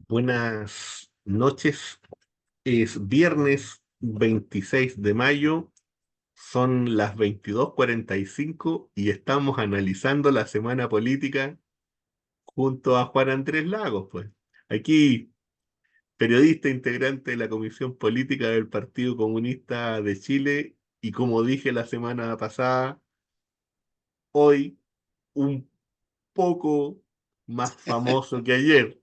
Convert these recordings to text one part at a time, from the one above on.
Buenas noches. Es viernes 26 de mayo, son las 22:45 y estamos analizando la semana política junto a Juan Andrés Lagos, pues. Aquí, periodista integrante de la Comisión Política del Partido Comunista de Chile y como dije la semana pasada, hoy un poco más famoso que ayer.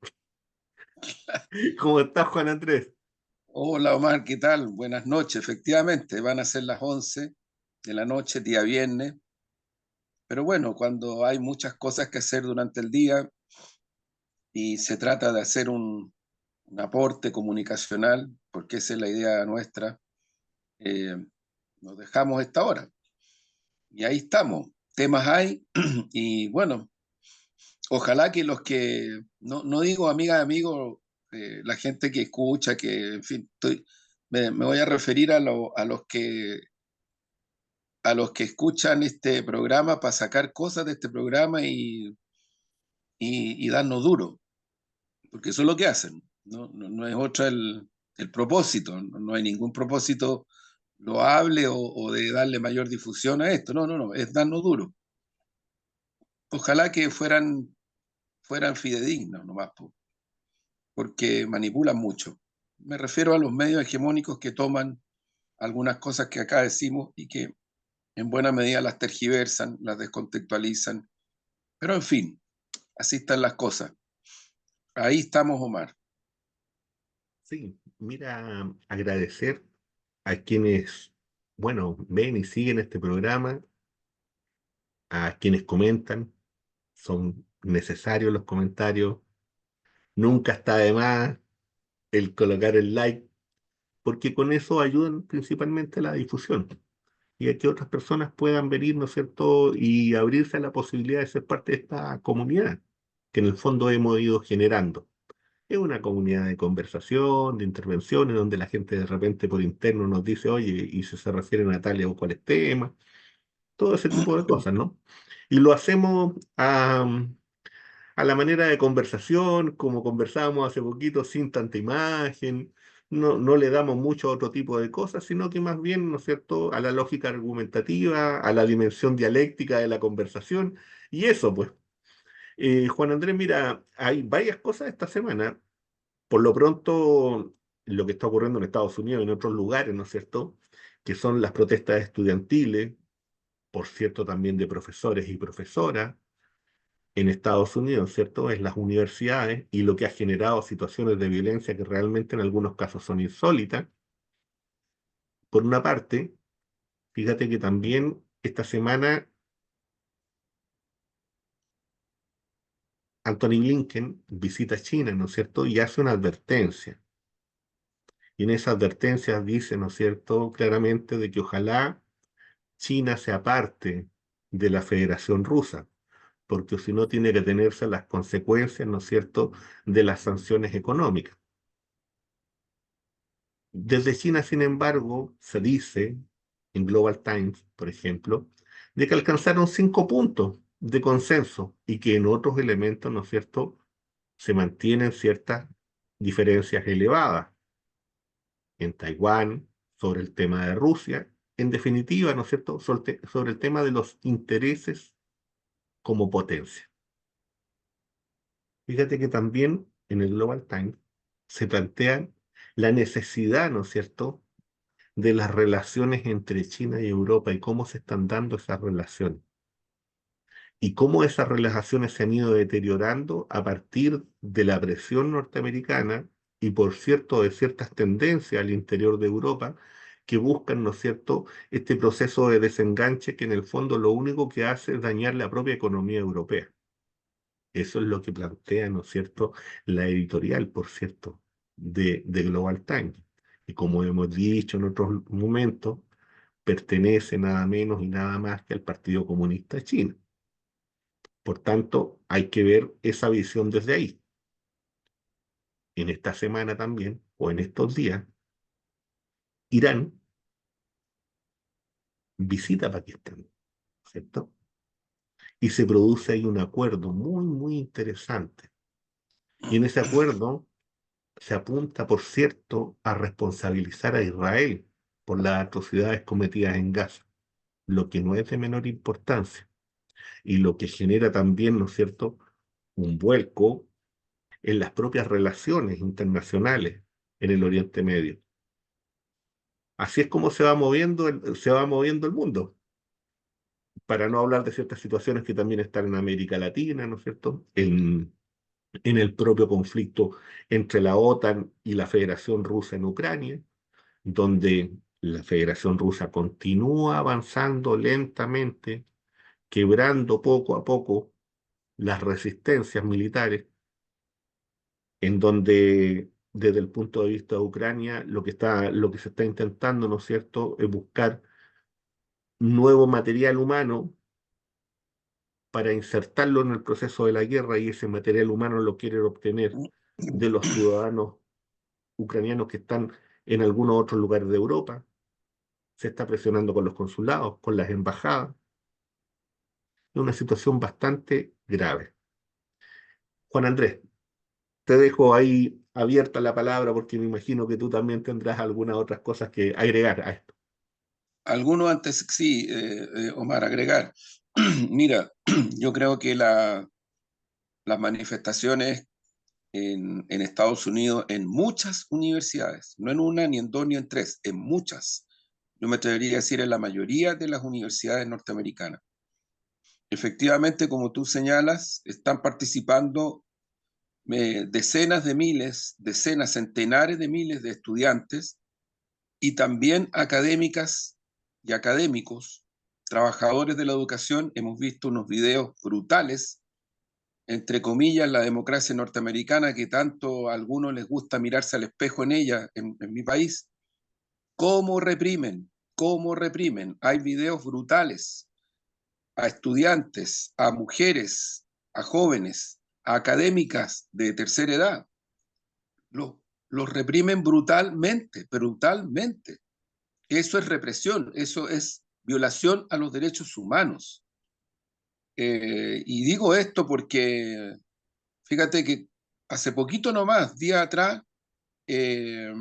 ¿Cómo estás, Juan Andrés? Hola Omar, ¿qué tal? Buenas noches. Efectivamente, van a ser las 11 de la noche, día viernes. Pero bueno, cuando hay muchas cosas que hacer durante el día y se trata de hacer un aporte comunicacional, porque esa es la idea nuestra, eh, nos dejamos esta hora. Y ahí estamos. Temas hay y bueno, ojalá que los que, no digo amigas, amigos, la gente que escucha, que en fin, me voy a referir a los que escuchan este programa para sacar cosas de este programa y darnos duro, porque eso es lo que hacen, no es otra el propósito, no hay ningún propósito loable o de darle mayor difusión a esto, no, es darnos duro. Ojalá que fueran fidedignos nomás, porque manipulan mucho. Me refiero a los medios hegemónicos que toman algunas cosas que acá decimos y que en buena medida las tergiversan, las descontextualizan, pero en fin, así están las cosas. Ahí estamos, Omar. Sí, mira, agradecer a quienes, bueno, ven y siguen este programa, a quienes comentan, son necesarios los comentarios, nunca está de más el colocar el like, porque con eso ayudan principalmente a la difusión y a que otras personas puedan venir, ¿no es cierto?, y abrirse a la posibilidad de ser parte de esta comunidad que en el fondo hemos ido generando. Es una comunidad de conversación, de intervenciones, donde la gente de repente por interno nos dice, oye, y si se refieren a tal o cuales temas, todo ese tipo de cosas, ¿no? Y lo hacemos a la manera de conversación, como conversábamos hace poquito, sin tanta imagen, no le damos mucho a otro tipo de cosas, sino que más bien, ¿no es cierto?, a la lógica argumentativa, a la dimensión dialéctica de la conversación, y eso, pues. Juan Andrés, mira, hay varias cosas esta semana. Por lo pronto, lo que está ocurriendo en Estados Unidos y en otros lugares, ¿no es cierto?, que son las protestas estudiantiles, por cierto, también de profesores y profesoras en Estados Unidos, ¿cierto?, en las universidades, y lo que ha generado situaciones de violencia que realmente en algunos casos son insólitas. Por una parte, fíjate que también esta semana Anthony Blinken visita China, ¿no es cierto?, y hace una advertencia. Y en esa advertencia dice, ¿no es cierto?, claramente de que ojalá China sea parte de la Federación Rusa, porque si no tiene que tenerse las consecuencias, ¿no es cierto?, de las sanciones económicas. Desde China, sin embargo, se dice, en Global Times, por ejemplo, de que alcanzaron 5 puntos de consenso y que en otros elementos, ¿no es cierto?, se mantienen ciertas diferencias elevadas en Taiwán, sobre el tema de Rusia, en definitiva, ¿no es cierto?, sobre el tema de los intereses como potencia. Fíjate que también en el Global Times se plantea la necesidad, ¿no es cierto?, de las relaciones entre China y Europa y cómo se están dando esas relaciones y cómo esas relaciones se han ido deteriorando a partir de la presión norteamericana y, por cierto, de ciertas tendencias al interior de Europa que buscan, ¿no es cierto?, este proceso de desenganche que en el fondo lo único que hace es dañar la propia economía europea. Eso es lo que plantea, ¿no es cierto?, la editorial, por cierto, de Global Times. Y como hemos dicho en otros momentos, pertenece nada menos y nada más que al Partido Comunista Chino. Por tanto, hay que ver esa visión desde ahí. En esta semana también, o en estos días, Irán visita Pakistán, ¿cierto? Y se produce ahí un acuerdo muy, muy interesante. Y en ese acuerdo se apunta, por cierto, a responsabilizar a Israel por las atrocidades cometidas en Gaza, lo que no es de menor importancia y lo que genera también, ¿no es cierto?, un vuelco en las propias relaciones internacionales en el Oriente Medio. Así es como se va moviendo el mundo, para no hablar de ciertas situaciones que también están en América Latina, ¿no es cierto?, en el propio conflicto entre la OTAN y la Federación Rusa en Ucrania, donde la Federación Rusa continúa avanzando lentamente, quebrando poco a poco las resistencias militares, en donde desde el punto de vista de Ucrania lo que se está intentando, ¿no es cierto?, es buscar nuevo material humano para insertarlo en el proceso de la guerra, y ese material humano lo quieren obtener de los ciudadanos ucranianos que están en algunos otros lugares de Europa. Se está presionando con los consulados, con las embajadas. Es una situación bastante grave. Juan Andrés, te dejo ahí abierta la palabra porque me imagino que tú también tendrás algunas otras cosas que agregar a esto. Algunos antes, sí, Omar, agregar. Mira, yo creo que las manifestaciones en Estados Unidos, en muchas universidades, no en una, ni en dos, ni en tres, en muchas, yo me atrevería a decir en la mayoría de las universidades norteamericanas. Efectivamente, como tú señalas, están participando decenas de miles, decenas, centenares de miles de estudiantes y también académicas y académicos, trabajadores de la educación. Hemos visto unos videos brutales, entre comillas, la democracia norteamericana, que tanto a algunos les gusta mirarse al espejo en ella, en mi país. ¿Cómo reprimen? ¿Cómo reprimen? Hay videos brutales a estudiantes, a mujeres, a jóvenes, a académicas de tercera edad. Los, los reprimen brutalmente, brutalmente. Eso es represión, eso es violación a los derechos humanos. Y digo esto porque, fíjate que hace poquito nomás, día atrás, eh,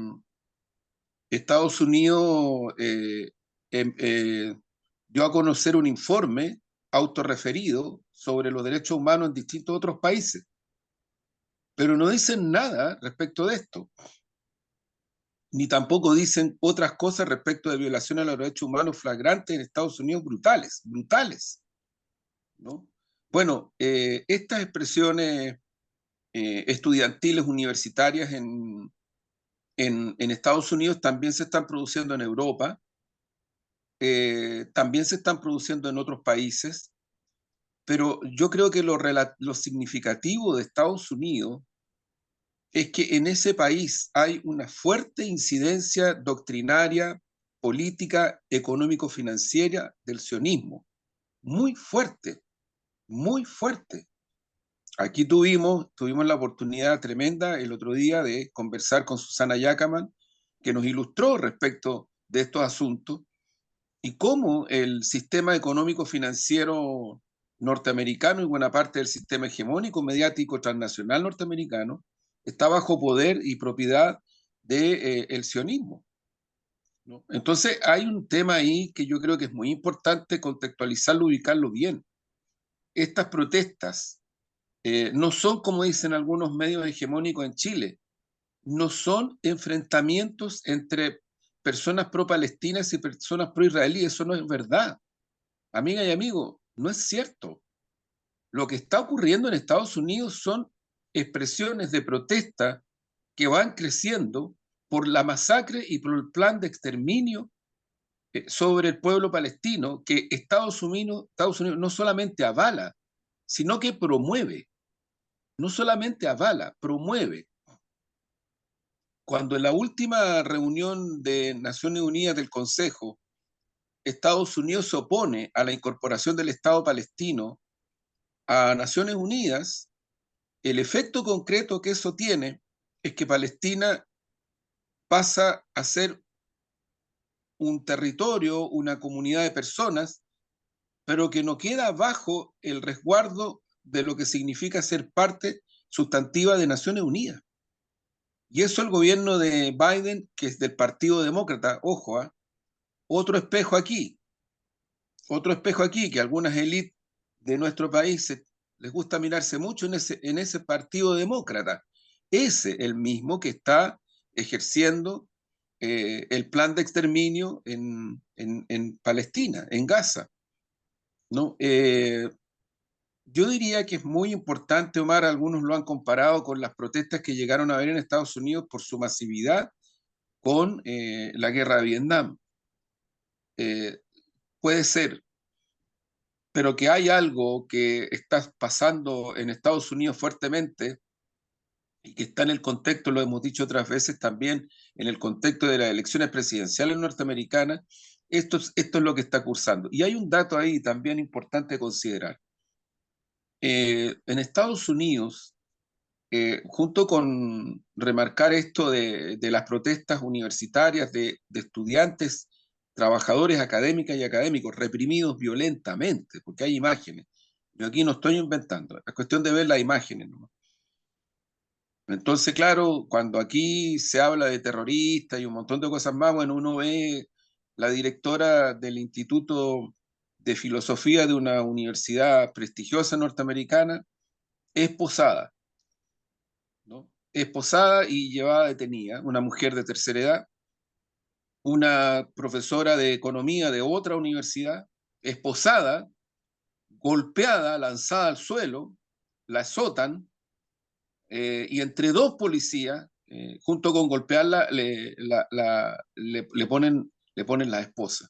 Estados Unidos em- eh, dio a conocer un informe autorreferido sobre los derechos humanos en distintos otros países, pero no dicen nada respecto de esto, ni tampoco dicen otras cosas respecto de violaciones a los derechos humanos flagrantes en Estados Unidos, brutales, brutales, ¿no? Bueno, estas expresiones estudiantiles universitarias en Estados Unidos también se están produciendo en Europa, también se están produciendo en otros países, pero yo creo que lo significativo de Estados Unidos es que en ese país hay una fuerte incidencia doctrinaria, política, económico-financiera del sionismo, muy fuerte, muy fuerte. Aquí tuvimos la oportunidad tremenda el otro día de conversar con Susana Yacaman, que nos ilustró respecto de estos asuntos y cómo el sistema económico financiero norteamericano y buena parte del sistema hegemónico mediático transnacional norteamericano está bajo poder y propiedad del el sionismo, ¿no? Entonces hay un tema ahí que yo creo que es muy importante contextualizarlo, ubicarlo bien. Estas protestas no son, como dicen algunos medios hegemónicos en Chile, no son enfrentamientos entre personas pro-palestinas y personas pro-israelíes. Eso no es verdad. Amiga y amigo, no es cierto. Lo que está ocurriendo en Estados Unidos son expresiones de protesta que van creciendo por la masacre y por el plan de exterminio sobre el pueblo palestino que Estados Unidos no solamente avala, sino que promueve. No solamente avala, promueve. Cuando en la última reunión de Naciones Unidas del Consejo, Estados Unidos se opone a la incorporación del Estado palestino a Naciones Unidas, el efecto concreto que eso tiene es que Palestina pasa a ser un territorio, una comunidad de personas, pero que no queda bajo el resguardo de lo que significa ser parte sustantiva de Naciones Unidas. Y eso el gobierno de Biden, que es del Partido Demócrata, ojo, otro espejo aquí, que algunas élites de nuestro país les gusta mirarse mucho en ese Partido Demócrata. Ese, el mismo que está ejerciendo el plan de exterminio en Palestina, en Gaza, ¿no? Yo diría que es muy importante, Omar, algunos lo han comparado con las protestas que llegaron a haber en Estados Unidos por su masividad con la guerra de Vietnam. Eh, Puede ser, pero que hay algo que está pasando en Estados Unidos fuertemente y que está en el contexto, lo hemos dicho otras veces también, en el contexto de las elecciones presidenciales norteamericanas, esto es lo que está cursando. Y hay un dato ahí también importante considerar. En Estados Unidos, junto con remarcar esto de las protestas universitarias de estudiantes, trabajadores académicas y académicos reprimidos violentamente, porque hay imágenes. Yo aquí no estoy inventando, es cuestión de ver las imágenes nomás. Entonces, claro, cuando aquí se habla de terroristas y un montón de cosas más, bueno, uno ve la directora del Instituto de Filosofía de una universidad prestigiosa norteamericana, esposada, ¿no? Esposada y llevada detenida, una mujer de tercera edad, una profesora de economía de otra universidad, esposada, golpeada, lanzada al suelo, la azotan, y entre dos policías, junto con golpearla, le ponen la esposa.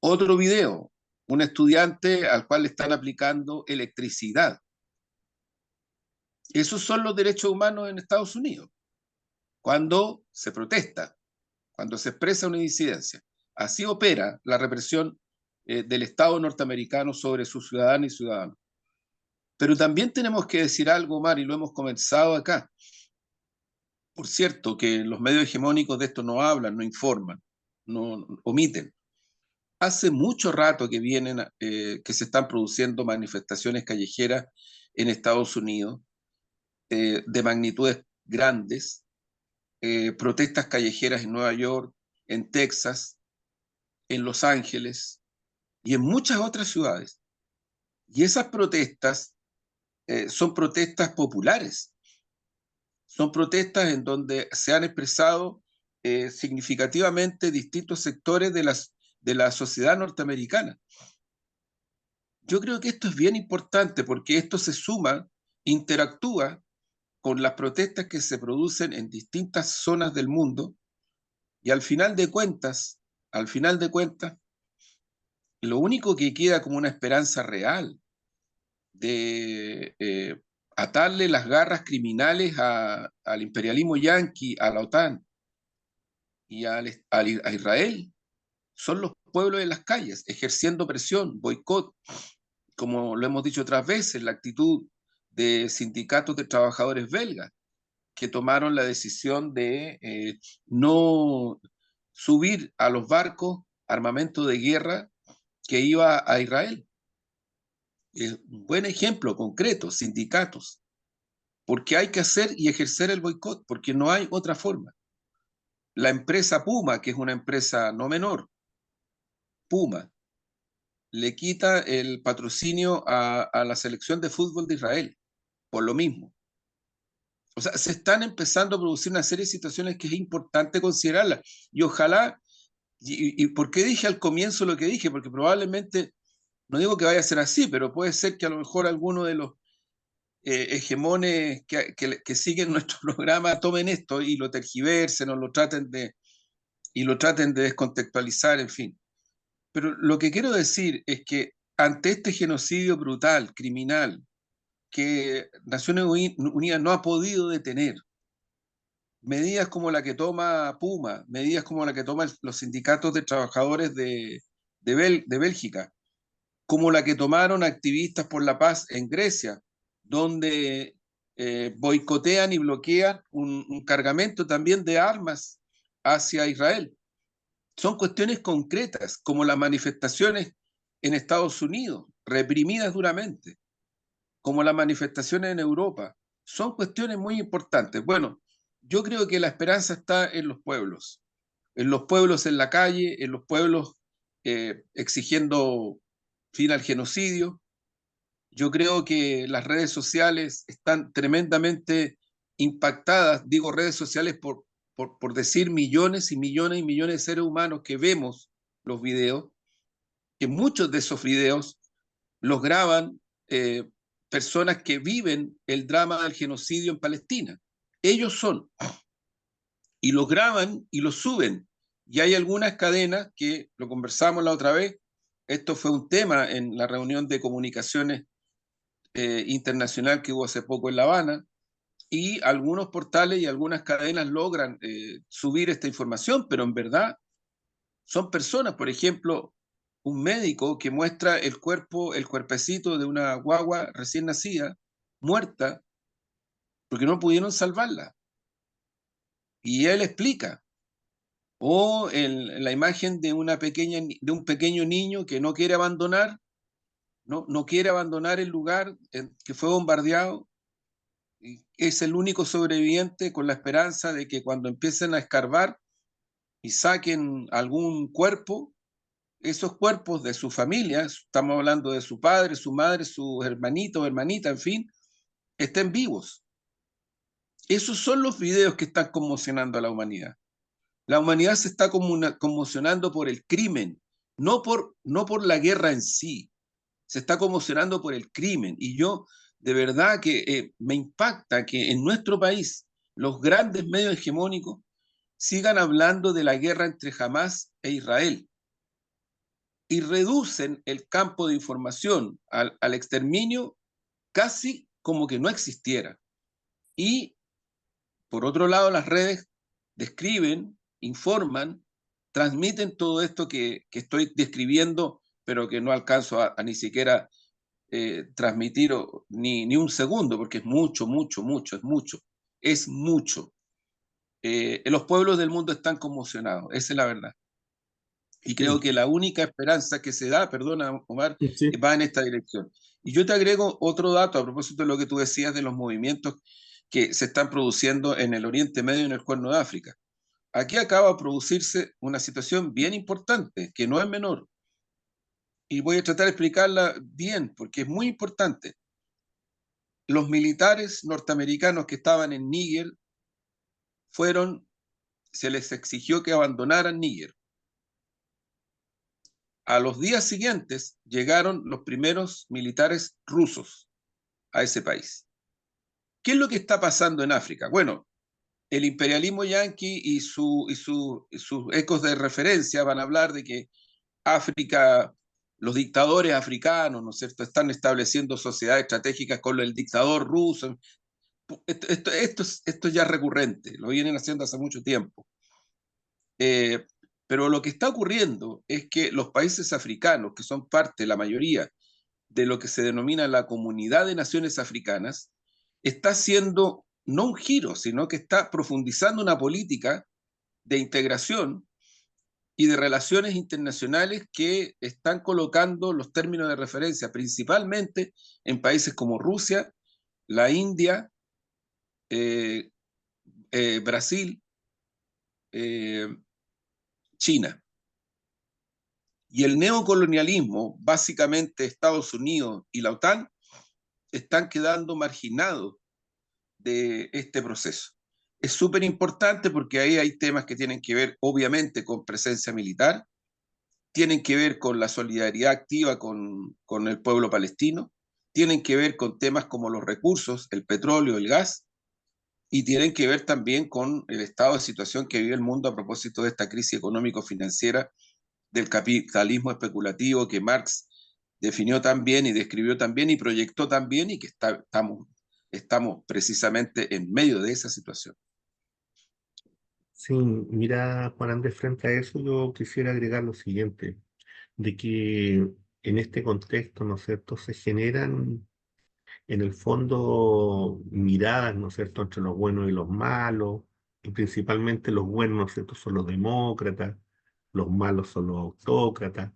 Otro video, un estudiante al cual le están aplicando electricidad. Esos son los derechos humanos en Estados Unidos, cuando se protesta, cuando se expresa una disidencia. Así opera la represión del Estado norteamericano sobre sus ciudadanos y ciudadanos. Pero también tenemos que decir algo, Omar, y lo hemos comenzado acá. Por cierto, que los medios hegemónicos de esto no hablan, no informan, no omiten. Hace mucho rato que vienen, que se están produciendo manifestaciones callejeras en Estados Unidos de magnitudes grandes, protestas callejeras en Nueva York, en Texas, en Los Ángeles y en muchas otras ciudades. Y esas protestas son protestas populares, son protestas en donde se han expresado significativamente distintos sectores de la sociedad norteamericana. Yo creo que esto es bien importante porque esto se suma, interactúa con las protestas que se producen en distintas zonas del mundo y al final de cuentas, lo único que queda como una esperanza real de atarle las garras criminales al imperialismo yanqui, a la OTAN y a Israel, son los pueblos en las calles, ejerciendo presión, boicot, como lo hemos dicho otras veces, la actitud de sindicatos de trabajadores belgas que tomaron la decisión de no subir a los barcos armamento de guerra que iba a Israel. Es un buen ejemplo concreto, sindicatos, porque hay que hacer y ejercer el boicot, porque no hay otra forma. La empresa Puma, que es una empresa no menor, Puma, le quita el patrocinio a la selección de fútbol de Israel, por lo mismo. O sea, se están empezando a producir una serie de situaciones que es importante considerarlas. Y ojalá, y por qué dije al comienzo lo que dije, porque probablemente, no digo que vaya a ser así, pero puede ser que a lo mejor alguno de los hegemones que siguen nuestro programa tomen esto y lo tergiversen o lo traten de descontextualizar, en fin. Pero lo que quiero decir es que ante este genocidio brutal, criminal, que Naciones Unidas no ha podido detener, medidas como la que toma Puma, medidas como la que toman los sindicatos de trabajadores de Bélgica, como la que tomaron activistas por la paz en Grecia, donde boicotean y bloquean un cargamento también de armas hacia Israel. Son cuestiones concretas, como las manifestaciones en Estados Unidos, reprimidas duramente, como las manifestaciones en Europa. Son cuestiones muy importantes. Bueno, Yo creo que la esperanza está en los pueblos en la calle, en los pueblos exigiendo fin al genocidio. Yo creo que las redes sociales están tremendamente impactadas, digo redes sociales por decir millones y millones y millones de seres humanos que vemos los videos, que muchos de esos videos los graban eh, personas que viven el drama del genocidio en Palestina. Ellos son, y los graban y los suben. Y hay algunas cadenas que, lo conversamos la otra vez, esto fue un tema en la reunión de comunicaciones internacional que hubo hace poco en La Habana, y algunos portales y algunas cadenas logran subir esta información, pero en verdad son personas, por ejemplo, un médico que muestra el cuerpo, el cuerpecito de una guagua recién nacida, muerta, porque no pudieron salvarla. Y él explica. O la imagen de una pequeña, de un pequeño niño que no quiere abandonar, no quiere abandonar el lugar que fue bombardeado, y es el único sobreviviente con la esperanza de que cuando empiecen a escarbar y saquen algún cuerpo, esos cuerpos de su familia, estamos hablando de su padre, su madre, sus hermanitos, hermanita, en fin, estén vivos. Esos son los videos que están conmocionando a la humanidad. La humanidad se está conmocionando por el crimen, no por la guerra en sí. Se está conmocionando por el crimen. Y yo, de verdad que me impacta que en nuestro país los grandes medios hegemónicos sigan hablando de la guerra entre Hamas e Israel y reducen el campo de información al exterminio casi como que no existiera. Y por otro lado, las redes describen, informan, transmiten todo esto que estoy describiendo, pero que no alcanzo a ni siquiera transmitir ni un segundo, porque es mucho, mucho, mucho, es mucho, es mucho. Los pueblos del mundo están conmocionados, esa es la verdad. Y creo Sí, que la única esperanza que se da, perdona Omar, sí, va en esta dirección. Y yo te agrego otro dato a propósito de lo que tú decías de los movimientos que se están produciendo en el Oriente Medio y en el Cuerno de África. Aquí acaba de producirse una situación bien importante, que no es menor, y voy a tratar de explicarla bien, porque es muy importante. Los militares norteamericanos que estaban en Níger fueron, se les exigió que abandonaran Níger. A los días siguientes llegaron los primeros militares rusos a ese país. ¿Qué es lo que está pasando en África? Bueno, el imperialismo yanqui y sus ecos de referencia van a hablar de que África, los dictadores africanos, ¿no es cierto?, están estableciendo sociedades estratégicas con el dictador ruso. Esto ya es recurrente, lo vienen haciendo hace mucho tiempo. Eh, pero lo que está ocurriendo es que los países africanos, que son parte, la mayoría, de lo que se denomina la Comunidad de Naciones Africanas, está haciendo no un giro, sino que está profundizando una política de integración y de relaciones internacionales que están colocando los términos de referencia principalmente en países como Rusia, la India, eh, Brasil, eh, China. Y el neocolonialismo, básicamente Estados Unidos y la OTAN, están quedando marginados de este proceso. Es súper importante porque ahí hay temas que tienen que ver, obviamente, con presencia militar, tienen que ver con la solidaridad activa con el pueblo palestino, tienen que ver con temas como los recursos, el petróleo, el gas, y tienen que ver también con el estado de situación que vive el mundo a propósito de esta crisis económico-financiera del capitalismo especulativo que Marx definió tan bien y describió tan bien y proyectó tan bien y que estamos precisamente en medio de esa situación. sí. Mira, Juan Andrés, frente a eso yo quisiera agregar lo siguiente, de que en este contexto, ¿no es cierto?, se generan en el fondo miradas, ¿no es cierto?, entre los buenos y los malos, y principalmente los buenos, ¿no es cierto?, son los demócratas, los malos son los autócratas.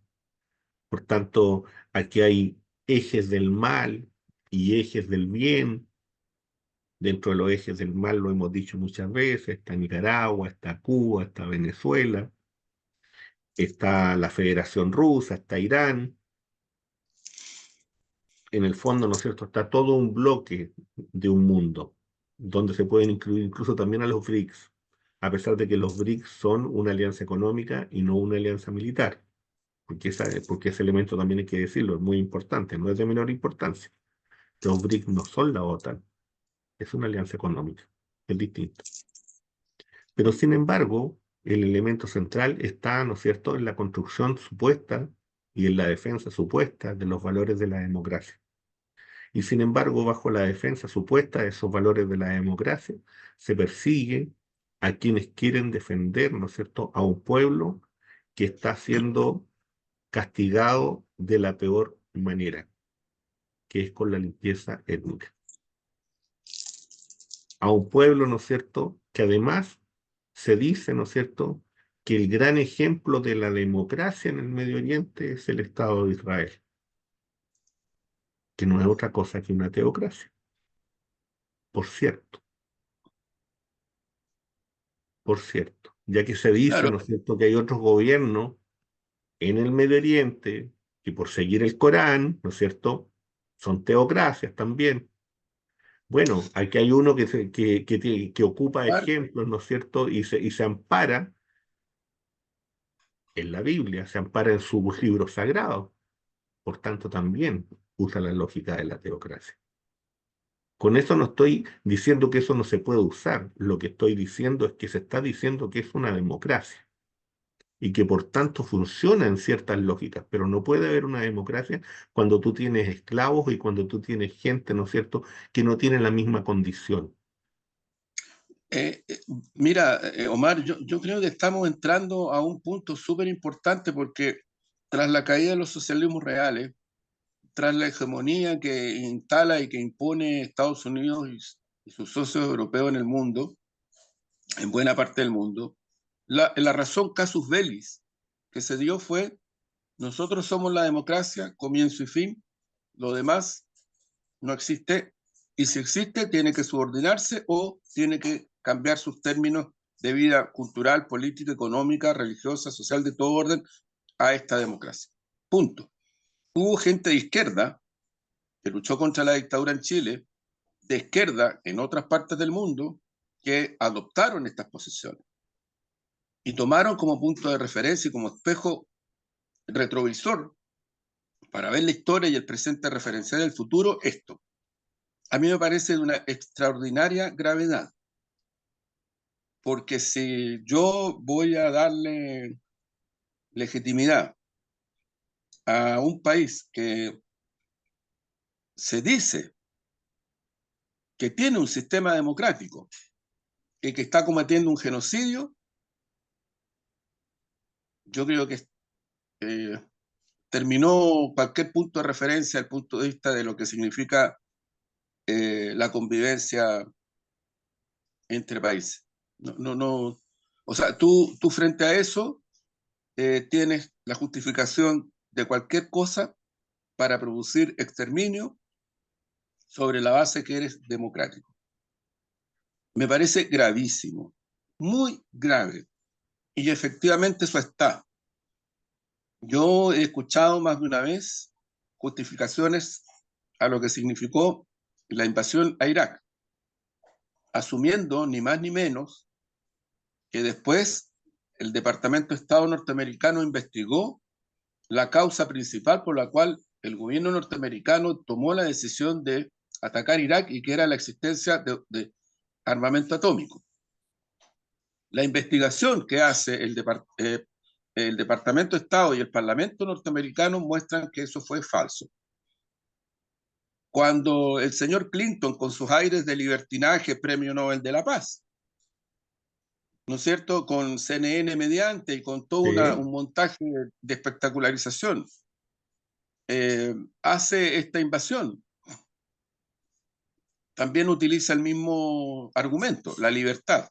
Por tanto, aquí hay ejes del mal y ejes del bien, Dentro de los ejes del mal lo hemos dicho muchas veces, está Nicaragua, está Cuba, está Venezuela, está la Federación Rusa, está Irán. En el fondo, ¿no es cierto?, está todo un bloque de un mundo, donde se pueden incluir incluso también a los BRICS, a pesar de que los BRICS son una alianza económica y no una alianza militar, porque ese elemento también hay que decirlo, es muy importante, no es de menor importancia. Los BRICS no son la OTAN, es una alianza económica, es distinto. Pero sin embargo, el elemento central está, ¿no es cierto?, en la construcción supuesta y en la defensa supuesta de los valores de la democracia. Y sin embargo, bajo la defensa supuesta de esos valores de la democracia, se persigue a quienes quieren defender, ¿no es cierto?, a un pueblo que está siendo castigado de la peor manera, que es con la limpieza étnica. A un pueblo, ¿no es cierto?, que además se dice, ¿no es cierto?, que el gran ejemplo de la democracia en el Medio Oriente es el Estado de Israel, que no es otra cosa que una teocracia. Por cierto, por cierto, ya que se dice, Claro, ¿no es cierto?, que hay otros gobiernos en el Medio Oriente que por seguir el Corán, ¿no es cierto?, son teocracias también. Bueno, aquí hay uno que ocupa ejemplos, ¿no es cierto?, y se ampara en la Biblia, se ampara en sus libros sagrados. Por tanto, también usa la lógica de la teocracia. Con eso no estoy diciendo que eso no se puede usar. Lo que estoy diciendo es que se está diciendo que es una democracia y que por tanto funciona en ciertas lógicas, pero no puede haber una democracia cuando tú tienes esclavos y cuando tú tienes gente, ¿no es cierto?, que no tiene la misma condición. eh, eh, mira, Omar, yo creo que estamos entrando a un punto súper importante porque tras la caída de los socialismos reales, tras la hegemonía que instala y que impone Estados Unidos y sus socios europeos en el mundo, en buena parte del mundo, la razón casus bellis que se dio fue: nosotros somos la democracia, comienzo y fin, lo demás no existe, y si existe tiene que subordinarse o tiene que cambiar sus términos de vida cultural, política, económica, religiosa, social, de todo orden, a esta democracia. Punto. Hubo gente de izquierda que luchó contra la dictadura en Chile, de izquierda en otras partes del mundo, que adoptaron estas posiciones y tomaron como punto de referencia y como espejo retrovisor para ver la historia y el presente referencial del futuro esto. A mí me parece de una extraordinaria gravedad, porque si yo voy a darle legitimidad a un país que se dice que tiene un sistema democrático y que está cometiendo un genocidio, yo creo que eh, terminó cualquier punto de referencia al punto de vista de lo que significa la convivencia entre países. No, no, no. O sea, tú frente a eso tienes la justificación de cualquier cosa para producir exterminio sobre la base que eres democrático. Me parece gravísimo, muy grave. Y efectivamente eso está. Yo he escuchado más de una vez justificaciones a lo que significó la invasión a Irak, asumiendo ni más ni menos que después el Departamento de Estado norteamericano investigó la causa principal por la cual el gobierno norteamericano tomó la decisión de atacar Irak, y que era la existencia de armamento atómico. La investigación que hace el Departamento de Estado y el Parlamento norteamericano muestran que eso fue falso. Cuando el señor Clinton, con sus aires de libertinaje, premio Nobel de la Paz, ¿no es cierto?, con CNN mediante y con todo Sí, un montaje de espectacularización, hace esta invasión, también utiliza el mismo argumento: la libertad,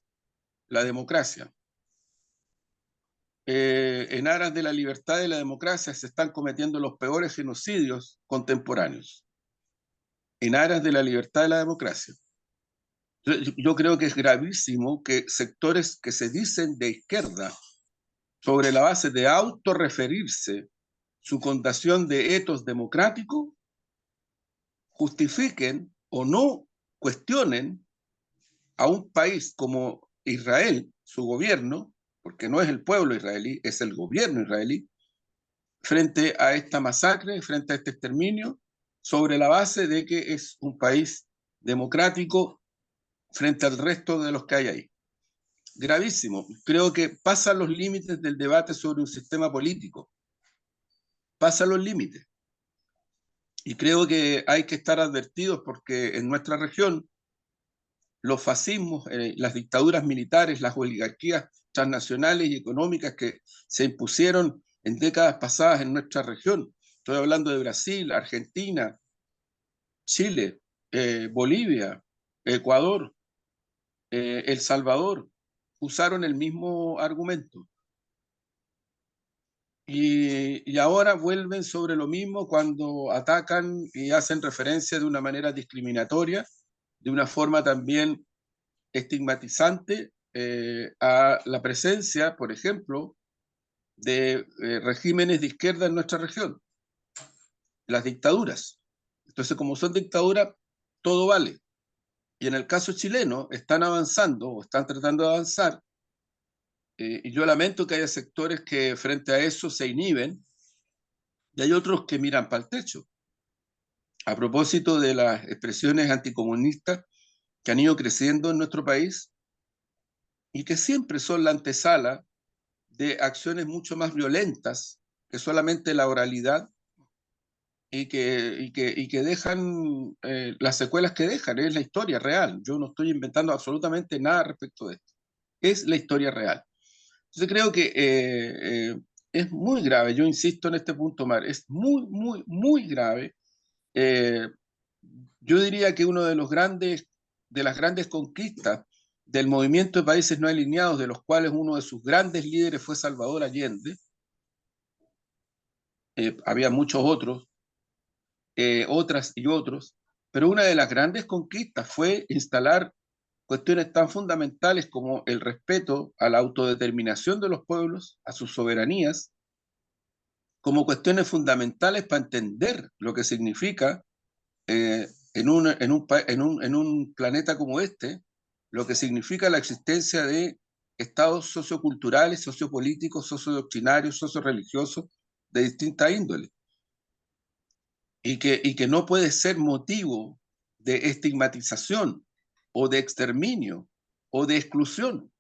la democracia. En aras de la libertad y la democracia se están cometiendo los peores genocidios contemporáneos. En aras de la libertad y la democracia. Yo creo que es gravísimo que sectores que se dicen de izquierda, sobre la base de autorreferirse su condición de etos democrático, justifiquen o no cuestionen a un país como Israel, su gobierno, porque no es el pueblo israelí, es el gobierno israelí, frente a esta masacre, frente a este exterminio, sobre la base de que es un país democrático frente al resto de los que hay ahí. Gravísimo. Creo que pasa los límites del debate sobre un sistema político. Pasa los límites. Y creo que hay que estar advertidos porque en nuestra región los fascismos, las dictaduras militares, las oligarquías transnacionales y económicas que se impusieron en décadas pasadas en nuestra región. Estoy hablando de Brasil, Argentina, Chile, Bolivia, Ecuador, El Salvador, usaron el mismo argumento. Y ahora vuelven sobre lo mismo cuando atacan y hacen referencia de una manera discriminatoria, de una forma también estigmatizante a la presencia, por ejemplo, de regímenes de izquierda en nuestra región, las dictaduras. Entonces, como son dictaduras, todo vale. Y en el caso chileno, están avanzando o están tratando de avanzar, y yo lamento que haya sectores que frente a eso se inhiben, y hay otros que miran para el techo. A propósito de las expresiones anticomunistas que han ido creciendo en nuestro país y que siempre son la antesala de acciones mucho más violentas que solamente la oralidad y que dejan las secuelas que dejan, es la historia real. Yo no estoy inventando absolutamente nada respecto de esto. Es la historia real. Entonces creo que es muy grave, yo insisto en este punto, Mar, es muy, muy, muy grave. Eh, yo diría que uno de los grandes, de las grandes conquistas del movimiento de países no alineados, de los cuales uno de sus grandes líderes fue Salvador Allende, había muchos otros, otras y otros, pero una de las grandes conquistas fue instalar cuestiones tan fundamentales como el respeto a la autodeterminación de los pueblos, a sus soberanías, como cuestiones fundamentales para entender lo que significa en un planeta como este, lo que significa la existencia de estados socioculturales, sociopolíticos, sociodoctrinarios, socioreligiosos de distinta índole, y que no puede ser motivo de estigmatización o de exterminio o de exclusión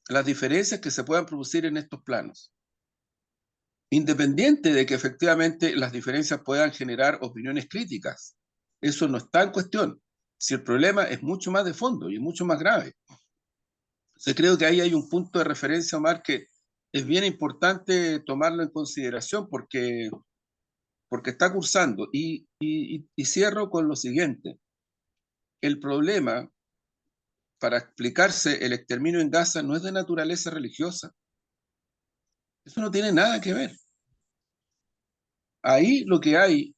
las diferencias que se puedan producir en estos planos, independiente de que efectivamente las diferencias puedan generar opiniones críticas. Eso no está en cuestión. Si el problema es mucho más de fondo y mucho más grave. Entonces creo que ahí hay un punto de referencia, Omar, que es bien importante tomarlo en consideración porque está cursando. Y cierro con lo siguiente. El problema, para explicarse el exterminio en Gaza, no es de naturaleza religiosa. Eso no tiene nada que ver. Ahí lo que hay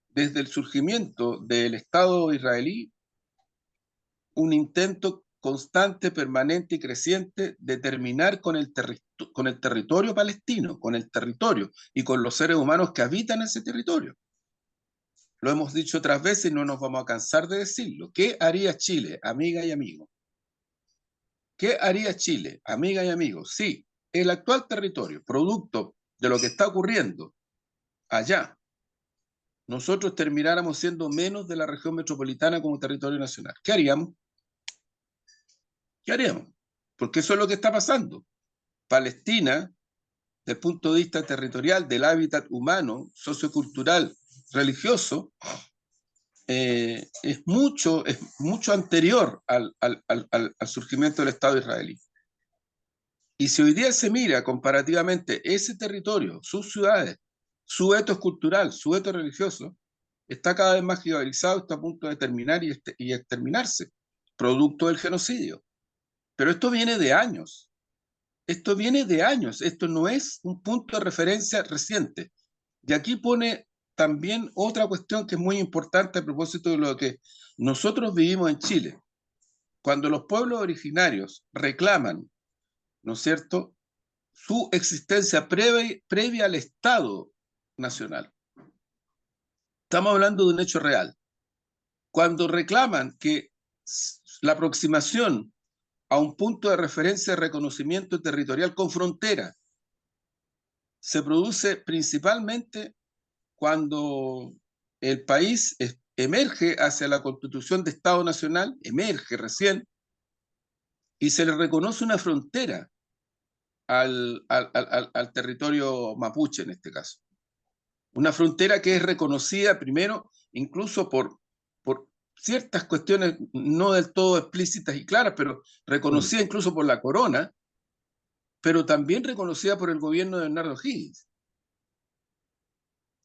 desde el surgimiento del Estado israelí, un intento constante, permanente y creciente de terminar con el territorio palestino, con el territorio y con los seres humanos que habitan ese territorio. Lo hemos dicho otras veces y no nos vamos a cansar de decirlo. ¿Qué haría Chile, amiga y amigo? ¿Qué haría Chile, amiga y amigo? Si el actual territorio, producto de lo que está ocurriendo allá, nosotros termináramos siendo menos de la región metropolitana como territorio nacional. ¿Qué haríamos? ¿Qué haríamos? Porque eso es lo que está pasando. Palestina, desde el punto de vista territorial, del hábitat humano, sociocultural, religioso, es mucho anterior al surgimiento del Estado israelí. Y si hoy día se mira comparativamente ese territorio, sus ciudades, su etos cultural, su etos religioso, está cada vez más globalizado, está a punto de terminar y exterminarse, producto del genocidio. Pero esto viene de años. Esto viene de años. Esto no es un punto de referencia reciente. Y aquí pone también otra cuestión que es muy importante a propósito de lo que nosotros vivimos en Chile. cuando los pueblos originarios reclaman, ¿no es cierto?, su existencia previa al Estado nacional. Estamos hablando de un hecho real. Cuando reclaman que la aproximación a un punto de referencia de reconocimiento territorial con frontera se produce principalmente cuando el país emerge hacia la constitución de Estado Nacional, emerge recién, y se le reconoce una frontera al territorio mapuche en este caso. Una frontera que es reconocida primero incluso por ciertas cuestiones no del todo explícitas y claras, pero Mm, reconocida incluso por la corona, pero también reconocida por el gobierno de Bernardo Higgins.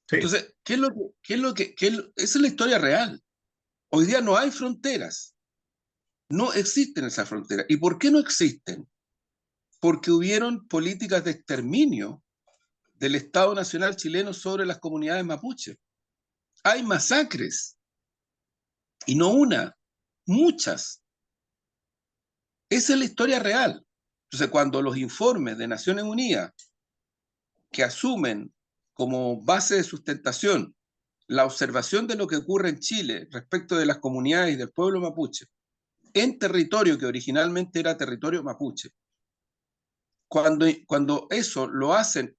sí, Entonces, esa es la historia real. Hoy día no hay fronteras, no existen esas fronteras. ¿Y por qué no existen? Porque hubieron políticas de exterminio del Estado Nacional chileno sobre las comunidades mapuches. Hay masacres, y no una, muchas. Esa es la historia real. Entonces, cuando los informes de Naciones Unidas, que asumen como base de sustentación la observación de lo que ocurre en Chile respecto de las comunidades y del pueblo mapuche, en territorio que originalmente era territorio mapuche, cuando eso lo hacen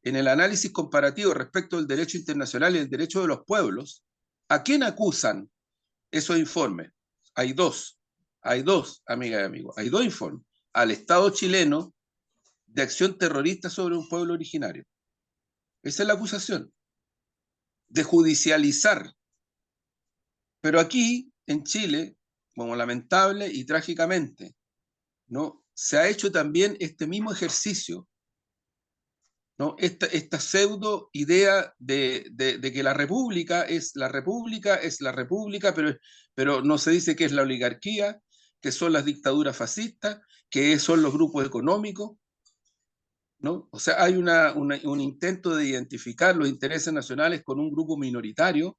en el análisis comparativo respecto del derecho internacional y el derecho de los pueblos, ¿a quién acusan esos informes? Hay dos, amigas y amigos, hay dos informes. Al Estado chileno de acción terrorista sobre un pueblo originario. Esa es la acusación, de judicializar. Pero aquí, en Chile, como lamentable y trágicamente, ¿no?, se ha hecho también este mismo ejercicio, ¿no? Esta pseudo idea de que la república es la república, es la república, pero no se dice que es la oligarquía, que son las dictaduras fascistas, que son los grupos económicos, ¿no? O sea, hay un intento de identificar los intereses nacionales con un grupo minoritario,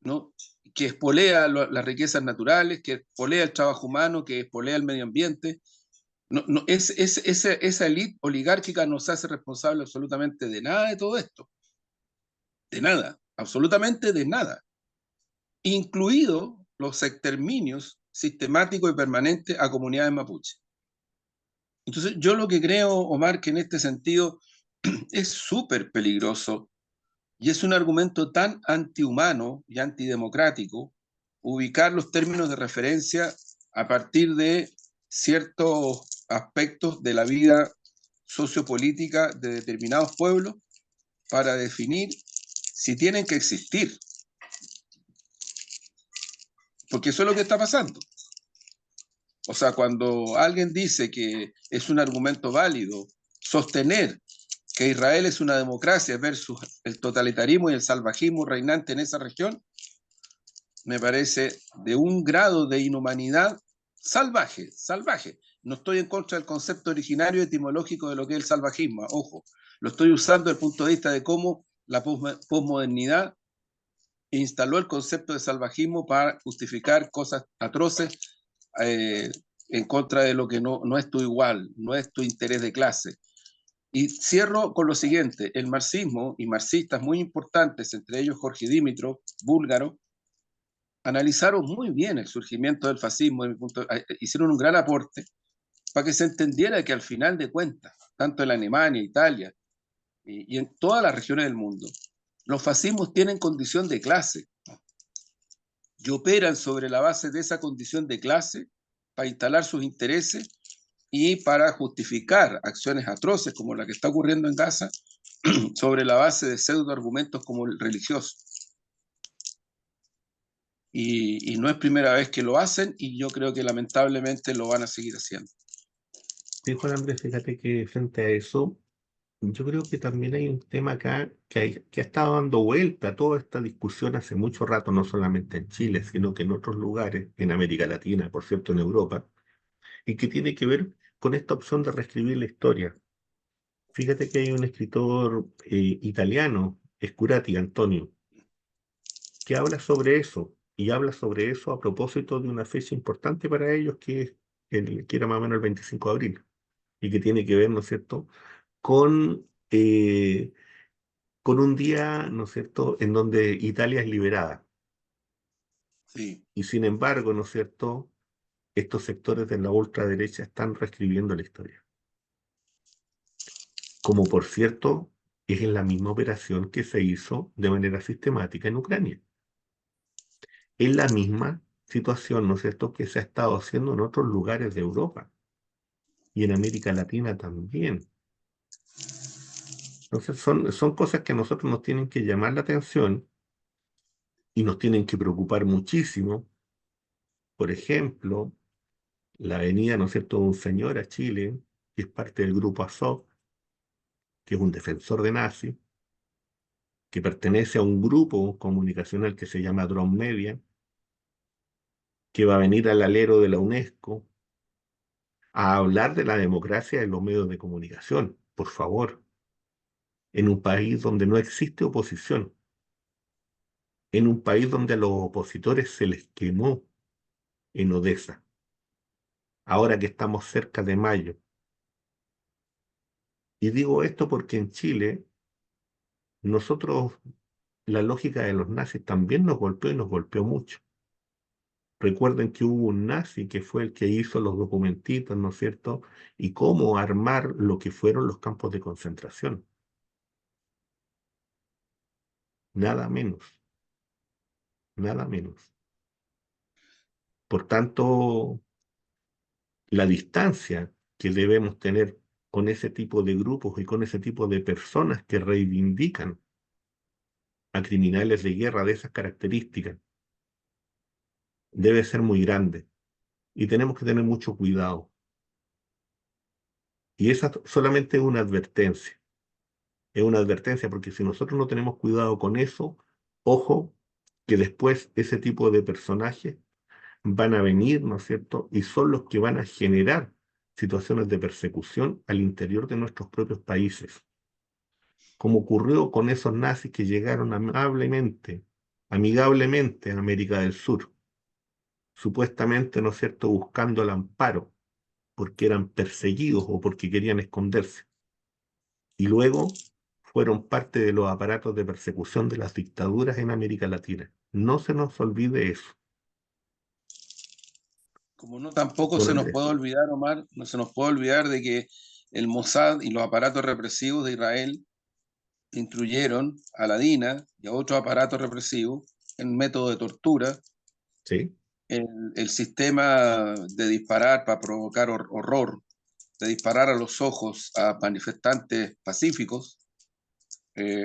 ¿no?, que espolea las riquezas naturales, que espolea el trabajo humano, que espolea el medio ambiente. Esa élite oligárquica no se hace responsable absolutamente de nada de todo esto, de nada, absolutamente de nada, incluido los exterminios sistemáticos y permanentes a comunidades mapuche. Entonces, yo lo que creo, Omar, que en este sentido es súper peligroso y es un argumento tan antihumano y antidemocrático ubicar los términos de referencia a partir de ciertos aspectos de la vida sociopolítica de determinados pueblos para definir si tienen que existir, porque eso es lo que está pasando. O sea, cuando alguien dice que es un argumento válido sostener que Israel es una democracia versus el totalitarismo y el salvajismo reinante en esa región, me parece de un grado de inhumanidad salvaje, salvaje. No estoy en contra del concepto originario etimológico de lo que es el salvajismo, ojo, lo estoy usando desde el punto de vista de cómo la posmodernidad instaló el concepto de salvajismo para justificar cosas atroces eh, en contra de lo que no es tu igual, no es tu interés de clase. Y cierro con lo siguiente, el marxismo y marxistas muy importantes, entre ellos Jorge Dimitrov, búlgaro, analizaron muy bien el surgimiento del fascismo, hicieron un gran aporte para que se entendiera que al final de cuentas, tanto en Alemania, Italia y en todas las regiones del mundo, los fascismos tienen condición de clase y operan sobre la base de esa condición de clase para instalar sus intereses y para justificar acciones atroces como la que está ocurriendo en Gaza sobre la base de pseudo argumentos como el religioso. Y no es primera vez que lo hacen y yo creo que lamentablemente lo van a seguir haciendo. sí, Juan Andrés, fíjate que frente a eso, yo creo que también hay un tema acá que ha estado dando vuelta a toda esta discusión hace mucho rato, no solamente en Chile, sino que en otros lugares, en América Latina, por cierto, en Europa, y que tiene que ver con esta opción de reescribir la historia. Fíjate que hay un escritor italiano, Scurati Antonio, que habla sobre eso. y habla sobre eso a propósito de una fecha importante para ellos, que era más o menos el 25 de abril, y que tiene que ver, ¿no es cierto?, con, con un día, ¿no es cierto?, en donde Italia es liberada. Sí. Y sin embargo, ¿no es cierto?, estos sectores de la ultraderecha están reescribiendo la historia. Como por cierto, es en la misma operación que se hizo de manera sistemática en Ucrania. Es la misma situación, ¿no es cierto?, que se ha estado haciendo en otros lugares de Europa y en América Latina también. Entonces son cosas que a nosotros nos tienen que llamar la atención y nos tienen que preocupar muchísimo. Por ejemplo, la venida, ¿no es cierto?, de un señor a Chile, que es parte del grupo Azov, que es un defensor de nazis, que pertenece a un grupo comunicacional que se llama Drone Media, que va a venir al alero de la UNESCO a hablar de la democracia en los medios de comunicación, por favor, en un país donde no existe oposición, en un país donde a los opositores se les quemó en Odessa, ahora que estamos cerca de mayo. Y digo esto porque en Chile, nosotros, la lógica de los nazis también nos golpeó y nos golpeó mucho. Recuerden que hubo un nazi que fue el que hizo los documentitos, ¿no es cierto? Y cómo armar lo que fueron los campos de concentración. Nada menos, nada menos. Por tanto, la distancia que debemos tener con ese tipo de grupos y con ese tipo de personas que reivindican a criminales de guerra de esas características debe ser muy grande y tenemos que tener mucho cuidado. Y esa solamente es una advertencia porque si nosotros no tenemos cuidado con eso, ojo, que después ese tipo de personajes van a venir, ¿no es cierto? Y son los que van a generar situaciones de persecución al interior de nuestros propios países, como ocurrió con esos nazis que llegaron amigablemente a América del Sur, supuestamente, ¿no es cierto?, buscando el amparo, porque eran perseguidos o porque querían esconderse. Y luego fueron parte de los aparatos de persecución de las dictaduras en América Latina. No se nos olvide eso. Como no, tampoco Don se nos Andrés. puede olvidar, Omar, no se nos puede olvidar de que el Mossad y los aparatos represivos de Israel instruyeron a la DINA y a otros aparatos represivos en método de tortura Sí, el sistema de disparar para provocar horror, de disparar a los ojos a manifestantes pacíficos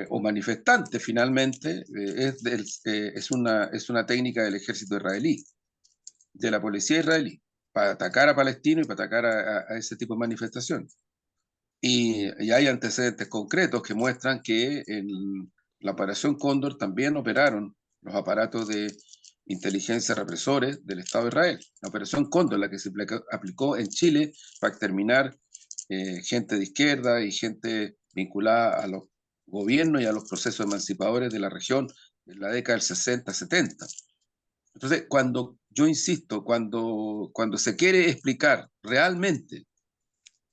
o manifestantes finalmente, es una técnica del ejército israelí, de la policía israelí, para atacar a palestinos y para atacar a ese tipo de manifestaciones. Y hay antecedentes concretos que muestran que en la Operación Cóndor también operaron los aparatos de inteligencia represores del Estado de Israel. La Operación Cóndor, la que se aplicó en Chile para exterminar gente de izquierda y gente vinculada a los gobiernos y a los procesos emancipadores de la región en la década del 60-70. Entonces, cuando yo insisto, cuando se quiere explicar realmente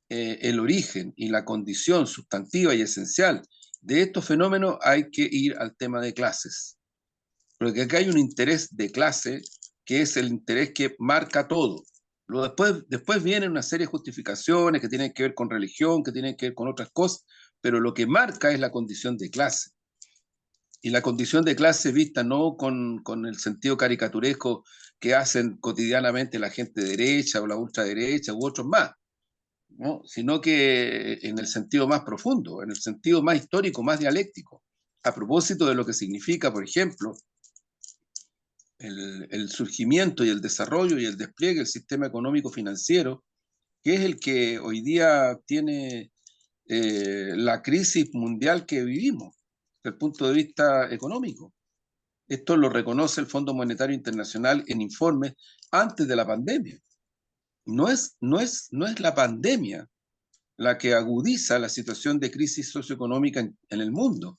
el origen y la condición sustantiva y esencial de estos fenómenos, hay que ir al tema de clases. Porque acá hay un interés de clase que es el interés que marca todo. Después vienen una serie de justificaciones que tienen que ver con religión, que tienen que ver con otras cosas, pero lo que marca es la condición de clase. Y la condición de clase vista no con el sentido caricaturesco que hacen cotidianamente la gente derecha o la ultraderecha u otros más, ¿no? Sino que en el sentido más profundo, en el sentido más histórico, más dialéctico, a propósito de lo que significa, por ejemplo, el surgimiento y el desarrollo y el despliegue del sistema económico financiero, que es el que hoy día tiene la crisis mundial que vivimos desde el punto de vista económico. Esto lo reconoce el Fondo Monetario Internacional en informes antes de la pandemia. No es la pandemia la que agudiza la situación de crisis socioeconómica en el mundo.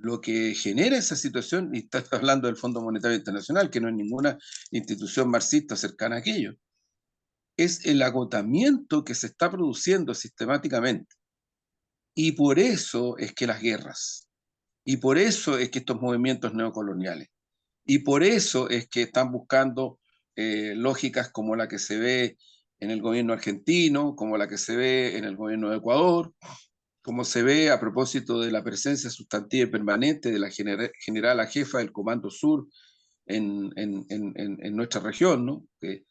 lo que genera esa situación, y estás hablando del Fondo Monetario Internacional, que no es ninguna institución marxista cercana a aquello, es el agotamiento que se está produciendo sistemáticamente. Y por eso es que las guerras, y por eso es que estos movimientos neocoloniales, y por eso es que están buscando lógicas como la que se ve en el gobierno argentino, como la que se ve en el gobierno de Ecuador, como se ve a propósito de la presencia sustantiva y permanente de la general a jefa del Comando Sur en nuestra región, ¿no? Que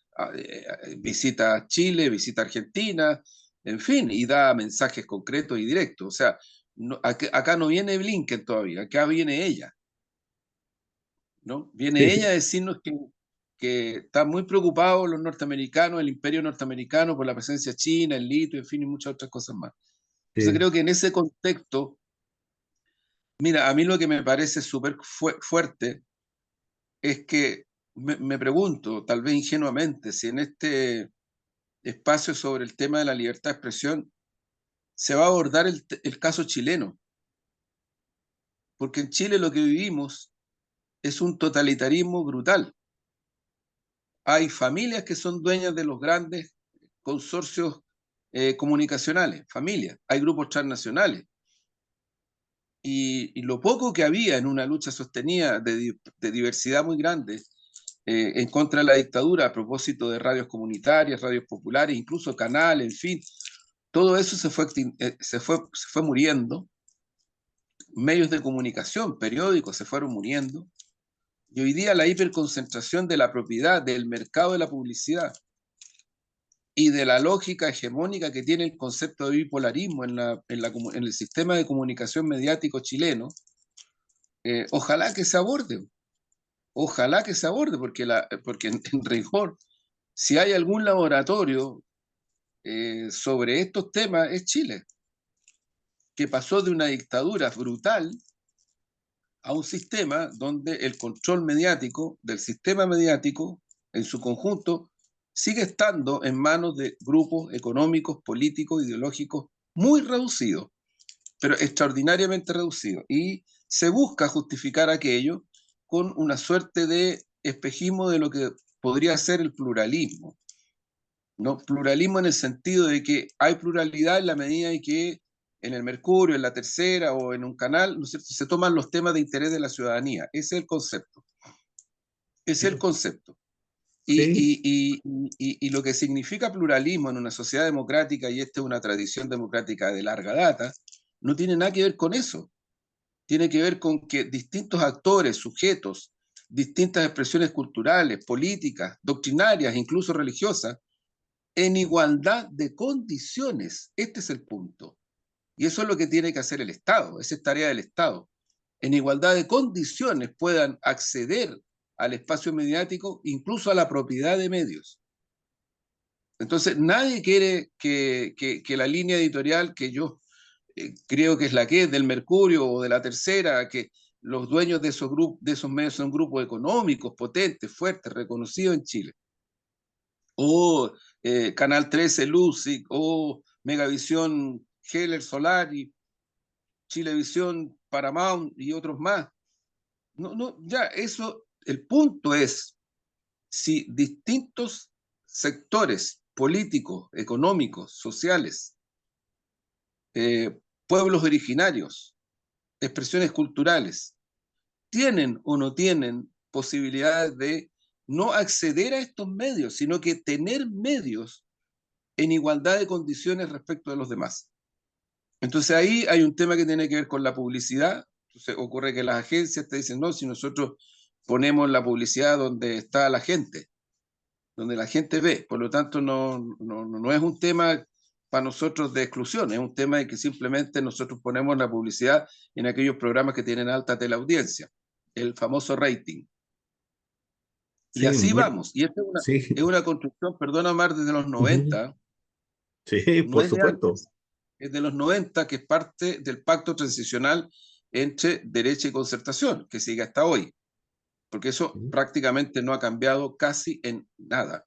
visita Chile, visita Argentina, en fin, y da mensajes concretos y directos. O sea, no, acá no viene Blinken todavía, acá viene ella, ¿no? Viene ella a Sí, decirnos que están muy preocupados los norteamericanos, el imperio norteamericano, por la presencia china, el litio, en fin, y muchas otras cosas más. Entonces sí, creo que en ese contexto, mira, a mí lo que me parece súper fuerte es que me pregunto, tal vez ingenuamente, si en este espacio sobre el tema de la libertad de expresión se va a abordar el caso chileno, porque en Chile lo que vivimos es un totalitarismo brutal. Hay familias que son dueñas de los grandes consorcios comunicacionales, familias, hay grupos transnacionales. Y lo poco que había en una lucha sostenida de diversidad muy grande en contra de la dictadura a propósito de radios comunitarias, radios populares, incluso canales, en fin, todo eso se fue muriendo, medios de comunicación, periódicos se fueron muriendo, y hoy día la hiperconcentración de la propiedad, del mercado de la publicidad y de la lógica hegemónica que tiene el concepto de bipolarismo en el sistema de comunicación mediático chileno, ojalá que se aborde, ojalá que se aborde, porque en rigor, si hay algún laboratorio sobre estos temas, es Chile, que pasó de una dictadura brutal a un sistema donde el control mediático del sistema mediático en su conjunto sigue estando en manos de grupos económicos, políticos, ideológicos muy reducidos, pero extraordinariamente reducidos. Y se busca justificar aquello con una suerte de espejismo de lo que podría ser el pluralismo, ¿no? Pluralismo en el sentido de que hay pluralidad en la medida en que en el Mercurio, en la Tercera o en un canal, ¿no es cierto?, se toman los temas de interés de la ciudadanía. Ese es el concepto. Ese es el concepto. Y, sí, y, y, y lo que significa pluralismo en una sociedad democrática, y esta es una tradición democrática de larga data, no tiene nada que ver con eso. Tiene que ver con que distintos actores, sujetos, distintas expresiones culturales, políticas, doctrinarias, incluso religiosas, en igualdad de condiciones. Este es el punto. Y eso es lo que tiene que hacer el Estado, esa es tarea del Estado. En igualdad de condiciones puedan acceder al espacio mediático, incluso a la propiedad de medios. Entonces, nadie quiere que la línea editorial que yo creo que es la que es del Mercurio o de la Tercera, que los dueños de de esos medios son grupos económicos potentes, fuertes, reconocidos en Chile, o Canal 13, Lucy, o Megavisión, Heller, Solari, Chilevisión, Paramount y otros más. No, no, ya eso, el punto es si distintos sectores políticos, económicos, sociales, eh, pueblos originarios, expresiones culturales, tienen o no tienen posibilidades de no acceder a estos medios, sino que tener medios en igualdad de condiciones respecto de los demás. Entonces ahí hay un tema que tiene que ver con la publicidad. Entonces ocurre que las agencias te dicen, no, si nosotros ponemos la publicidad donde está la gente, donde la gente ve, por lo tanto no es un tema para nosotros de exclusión, es un tema de que simplemente nosotros ponemos la publicidad en aquellos programas que tienen alta teleaudiencia, el famoso rating. Y sí, así vamos. Y esta sí, es una construcción, perdona Omar, desde los ujú, 90, sí, no por es de supuesto. antes, es de los 90, que es parte del pacto transicional entre derecha y concertación, que sigue hasta hoy, porque eso prácticamente no ha cambiado casi en nada.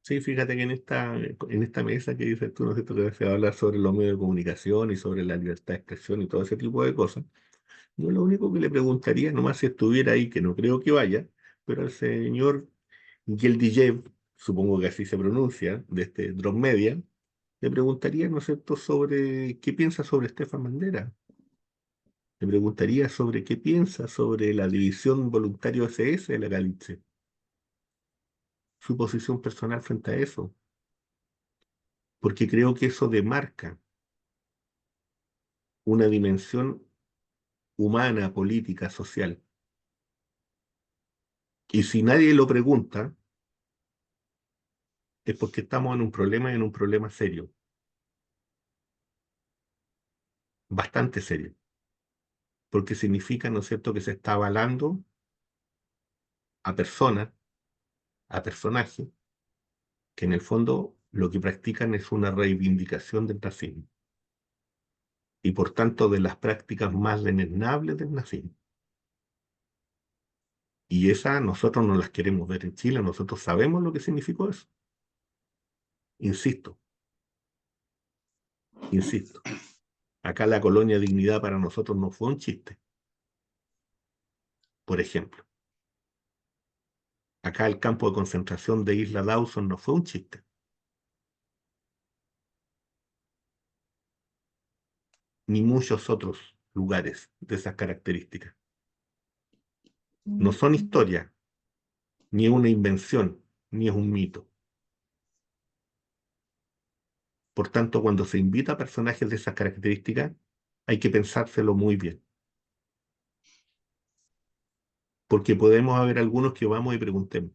Sí, fíjate que en esta mesa que dices tú, ¿no es cierto?, que se va a hablar sobre los medios de comunicación y sobre la libertad de expresión y todo ese tipo de cosas. Yo lo único que le preguntaría, nomás si estuviera ahí, que no creo que vaya, pero al señor Yeldijev, supongo que así se pronuncia, de este Drop Media, le preguntaría, ¿no es cierto?, sobre qué piensa sobre Stefan Bandera. Le preguntaría sobre qué piensa sobre la división voluntario SS de la Galicia, su posición personal frente a eso, porque creo que eso demarca una dimensión humana, política, social. Y si nadie lo pregunta, es porque estamos en un problema y en un problema serio, bastante serio, porque significa, ¿no es cierto?, que se está avalando a personas, a personajes, que en el fondo lo que practican es una reivindicación del nazismo y por tanto de las prácticas más deleznables del nazismo. Y esas nosotros no las queremos ver en Chile, nosotros sabemos lo que significó eso. Insisto, insisto, acá la colonia Dignidad para nosotros no fue un chiste, por ejemplo. Acá el campo de concentración de Isla Dawson no fue un chiste, ni muchos otros lugares de esas características. No son historia, ni es una invención, ni es un mito. Por tanto, cuando se invita a personajes de esas características, hay que pensárselo muy bien, porque podemos haber algunos que vamos y preguntemos.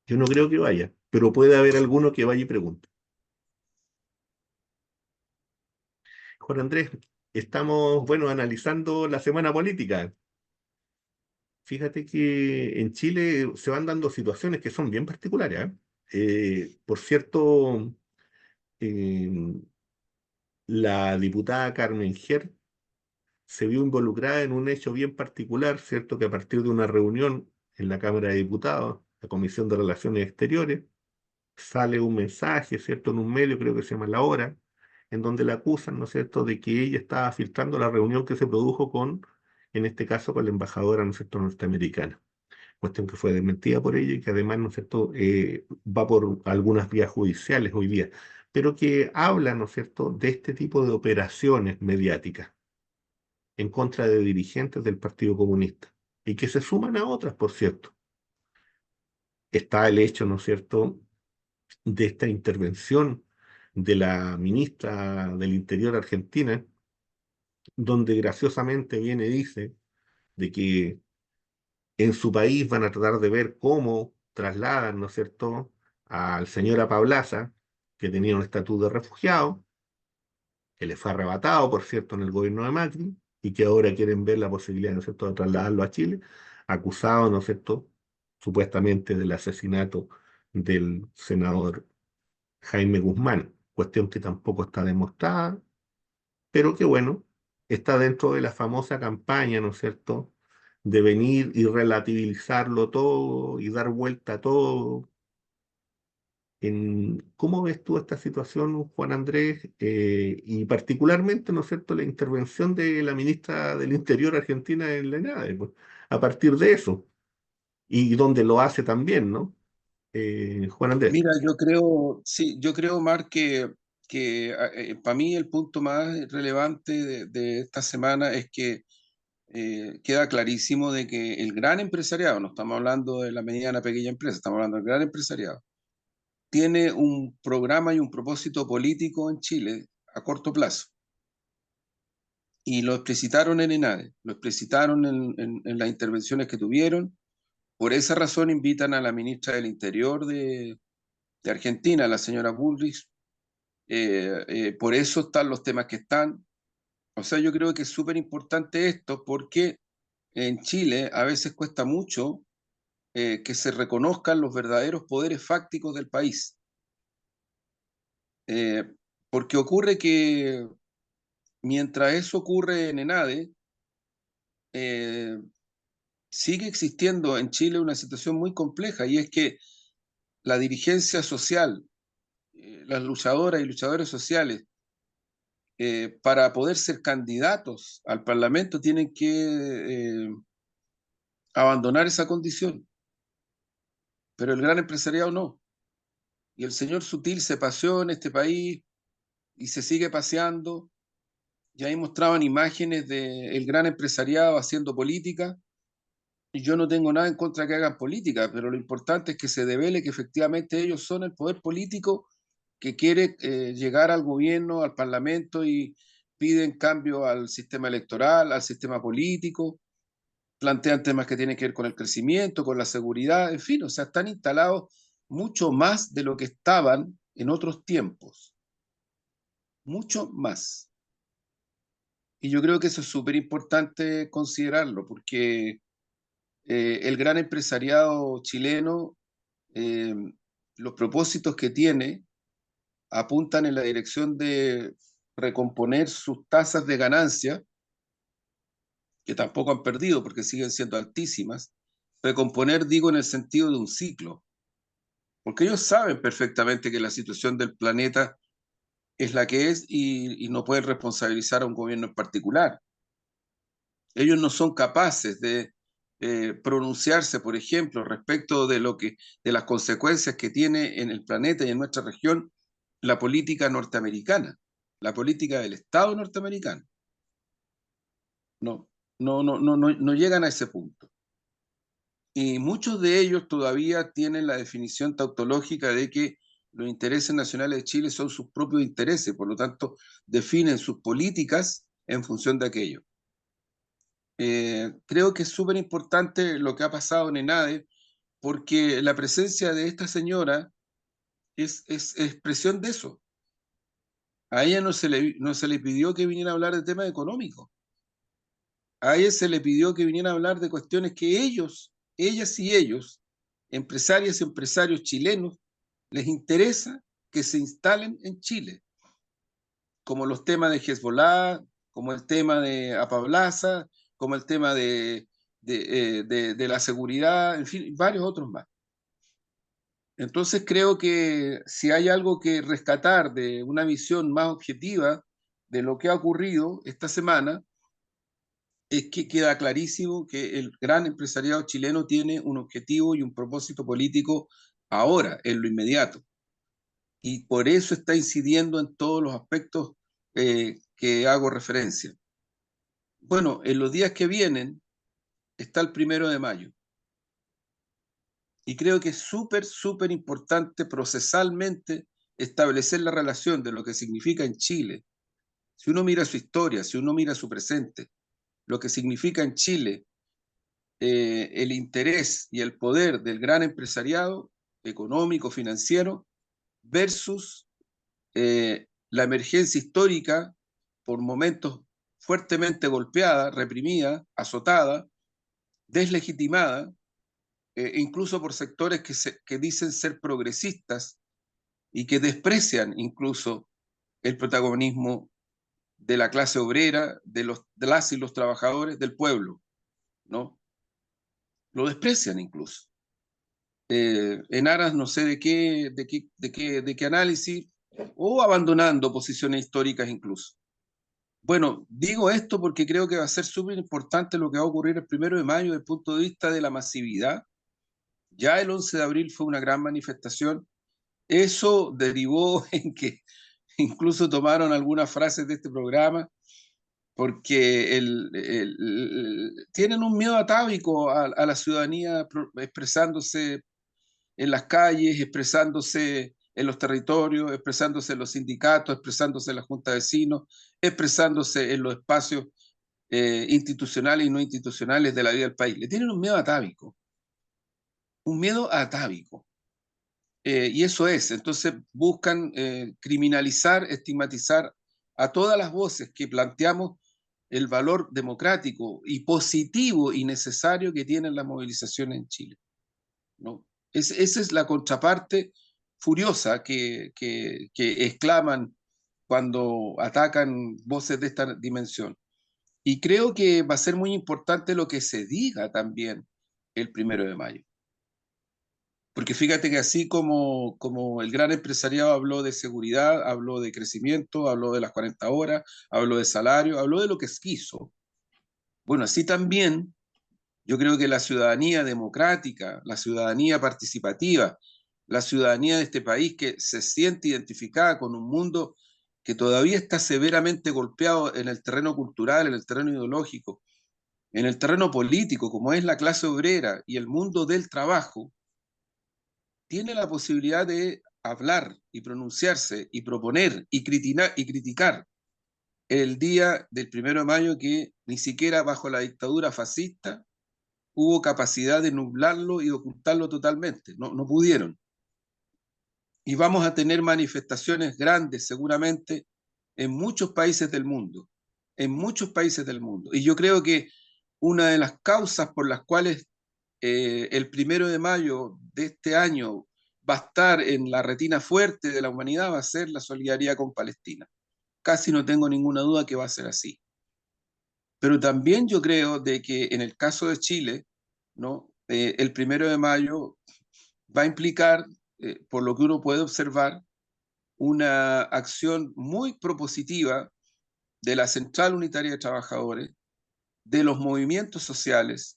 Yo no creo que vaya, pero puede haber alguno que vaya y pregunte. Juan Andrés, estamos, bueno, analizando la semana política. Fíjate que en Chile se van dando situaciones que son bien particulares, ¿eh? Por cierto, eh, la diputada Carmen Ger se vio involucrada en un hecho bien particular, ¿cierto? Que a partir de una reunión en la Cámara de Diputados, la Comisión de Relaciones Exteriores, sale un mensaje, ¿cierto? En un medio, creo que se llama La Hora, en donde la acusan, ¿no es cierto?, de que ella estaba filtrando la reunión que se produjo con, en este caso, con la embajadora, ¿no es cierto?, norteamericana. Cuestión que fue desmentida por ella y que además, ¿no es cierto?, va por algunas vías judiciales hoy día, pero que habla, ¿no es cierto?, de este tipo de operaciones mediáticas en contra de dirigentes del Partido Comunista y que se suman a otras, por cierto. Está el hecho, ¿no es cierto?, de esta intervención de la ministra del Interior argentina, donde graciosamente viene y dice de que en su país van a tratar de ver cómo trasladan, ¿no es cierto?, al señor Apablaza, que tenía un estatus de refugiado, que le fue arrebatado, por cierto, en el gobierno de Macri, y que ahora quieren ver la posibilidad, ¿no es cierto?, de trasladarlo a Chile, acusado, ¿no es cierto?, supuestamente del asesinato del senador Jaime Guzmán, cuestión que tampoco está demostrada, pero que bueno, está dentro de la famosa campaña, ¿no es cierto?, de venir y relativizarlo todo y dar vuelta a todo. ¿Cómo ves tú esta situación, Juan Andrés? Y particularmente, ¿no es cierto?, la intervención de la ministra del Interior argentina en la ENADE, pues, a partir de eso, y donde lo hace también, ¿no? Juan Andrés. Mira, yo creo, sí, yo creo, Marc, que para mí el punto más relevante de esta semana es que queda clarísimo de que el gran empresariado, no estamos hablando de la mediana, pequeña empresa, estamos hablando del gran empresariado, tiene un programa y un propósito político en Chile a corto plazo. Y lo explicitaron en ENADE, lo explicitaron en las intervenciones que tuvieron. Por esa razón invitan a la ministra del Interior de Argentina, la señora Bullrich. Por eso están los temas que están. O sea, yo creo que es súper importante esto porque en Chile a veces cuesta mucho que se reconozcan los verdaderos poderes fácticos del país. Eh, Porque ocurre que mientras eso ocurre en ENADE, eh, sigue existiendo en Chile una situación muy compleja y es que la dirigencia social, las luchadoras y luchadores sociales para poder ser candidatos al Parlamento tienen que abandonar esa condición, pero el gran empresariado no. Y el señor Sutil se paseó en este país y se sigue paseando. Y ahí mostraban imágenes del gran empresariado haciendo política. Y yo no tengo nada en contra de que hagan política, pero lo importante es que se devele que efectivamente ellos son el poder político que quiere llegar al gobierno, al parlamento y piden cambio al sistema electoral, al sistema político, plantean temas que tienen que ver con el crecimiento, con la seguridad, en fin, o sea, están instalados mucho más de lo que estaban en otros tiempos, mucho más. Y yo creo que eso es súper importante considerarlo, porque el gran empresariado chileno, eh, los propósitos que tiene apuntan en la dirección de recomponer sus tasas de ganancia, que tampoco han perdido porque siguen siendo altísimas. Recomponer, digo, en el sentido de un ciclo, porque ellos saben perfectamente que la situación del planeta es la que es y no pueden responsabilizar a un gobierno en particular. Ellos no son capaces de pronunciarse, por ejemplo, respecto de las consecuencias que tiene en el planeta y en nuestra región la política norteamericana, la política del Estado norteamericano. No, no llegan a ese punto. Y muchos de ellos todavía tienen la definición tautológica de que los intereses nacionales de Chile son sus propios intereses, por lo tanto, definen sus políticas en función de aquello. Creo que es súper importante lo que ha pasado en ENADE, porque la presencia de esta señora es expresión de eso. A ella no se le pidió que viniera a hablar de temas económicos. A ella se le pidió que viniera a hablar de cuestiones que ellos, ellas y ellos, empresarias y empresarios chilenos, les interesa que se instalen en Chile, como los temas de Hezbollah, como el tema de Apablaza, como el tema de la seguridad, en fin, varios otros más. Entonces creo que si hay algo que rescatar de una visión más objetiva de lo que ha ocurrido esta semana, es que queda clarísimo que el gran empresariado chileno tiene un objetivo y un propósito político ahora, en lo inmediato. Y por eso está incidiendo en todos los aspectos que hago referencia. Bueno, en los días que vienen está el 1 de mayo. Y creo que es súper, súper importante procesalmente establecer la relación de lo que significa en Chile. Si uno mira su historia, si uno mira su presente, lo que significa en Chile el interés y el poder del gran empresariado económico, financiero, versus la emergencia histórica por momentos fuertemente golpeada, reprimida, azotada, deslegitimada, incluso por sectores que dicen ser progresistas y que desprecian incluso el protagonismo de la clase obrera, de las y los trabajadores del pueblo, ¿no? Lo desprecian incluso. En aras no sé de qué análisis, o abandonando posiciones históricas incluso. Bueno, digo esto porque creo que va a ser súper importante lo que va a ocurrir el 1 de mayo desde el punto de vista de la masividad. Ya el 11 de abril fue una gran manifestación. Eso derivó en que incluso tomaron algunas frases de este programa porque tienen un miedo atávico a la ciudadanía expresándose en las calles, expresándose en los territorios, expresándose en los sindicatos, expresándose en la Junta de Vecinos, expresándose en los espacios institucionales y no institucionales de la vida del país. Le tienen un miedo atávico, un miedo atávico. Y eso es, entonces buscan criminalizar, estigmatizar a todas las voces que planteamos el valor democrático y positivo y necesario que tienen las movilizaciones en Chile, ¿no? Esa es la contraparte furiosa que exclaman cuando atacan voces de esta dimensión. Y creo que va a ser muy importante lo que se diga también el 1 de mayo. Porque fíjate que así como el gran empresariado habló de seguridad, habló de crecimiento, habló de las 40 horas, habló de salario, habló de lo que quiso. Bueno, así también yo creo que la ciudadanía democrática, la ciudadanía participativa, la ciudadanía de este país que se siente identificada con un mundo que todavía está severamente golpeado en el terreno cultural, en el terreno ideológico, en el terreno político, como es la clase obrera y el mundo del trabajo, tiene la posibilidad de hablar y pronunciarse y proponer y criticar el día del 1 de mayo que ni siquiera bajo la dictadura fascista hubo capacidad de nublarlo y de ocultarlo totalmente. No, no pudieron. Y vamos a tener manifestaciones grandes seguramente en muchos países del mundo, en muchos países del mundo. Y yo creo que una de las causas por las cuales el 1 de mayo de este año va a estar en la retina fuerte de la humanidad va a ser la solidaridad con Palestina. Casi no tengo ninguna duda que va a ser así. Pero también yo creo de que en el caso de Chile, ¿no? El 1 de mayo va a implicar, por lo que uno puede observar, una acción muy propositiva de la Central Unitaria de Trabajadores, de los movimientos sociales,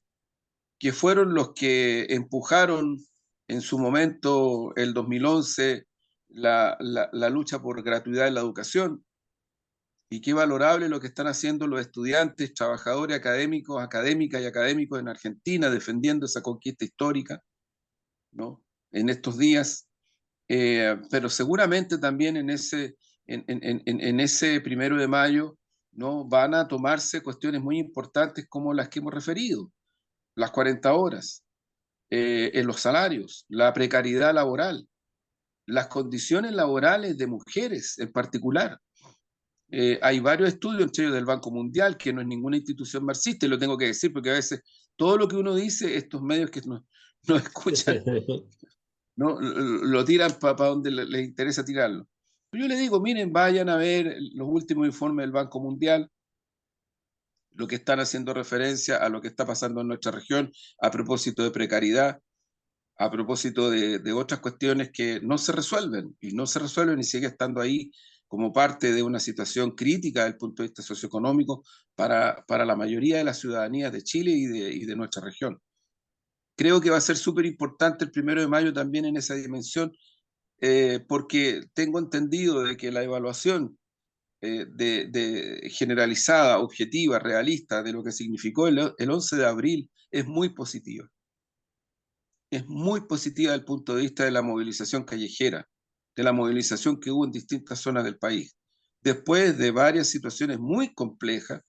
que fueron los que empujaron en su momento, el 2011, la lucha por gratuidad en la educación. Y qué valorable lo que están haciendo los estudiantes, trabajadores académicos, académicas y académicos en Argentina, defendiendo esa conquista histórica, ¿no? En estos días. Pero seguramente también en ese 1 de mayo, ¿no? Van a tomarse cuestiones muy importantes como las que hemos referido, las 40 horas, en los salarios, la precariedad laboral, las condiciones laborales de mujeres en particular. Hay varios estudios, entre ellos del Banco Mundial, que no es ninguna institución marxista, y lo tengo que decir porque a veces todo lo que uno dice, estos medios que no escuchan, ¿no? Lo tiran para donde les interesa tirarlo. Pero yo les digo, miren, vayan a ver los últimos informes del Banco Mundial, lo que están haciendo referencia a lo que está pasando en nuestra región a propósito de precariedad, a propósito de otras cuestiones que no se resuelven y sigue estando ahí como parte de una situación crítica desde el punto de vista socioeconómico para la mayoría de las ciudadanías de Chile y de nuestra región. Creo que va a ser súper importante el 1 de mayo también en esa dimensión, porque tengo entendido de que la evaluación generalizada, objetiva, realista de lo que significó el 11 de abril es muy positiva. Es muy positiva desde el punto de vista de la movilización callejera, de la movilización que hubo en distintas zonas del país. Después de varias situaciones muy complejas,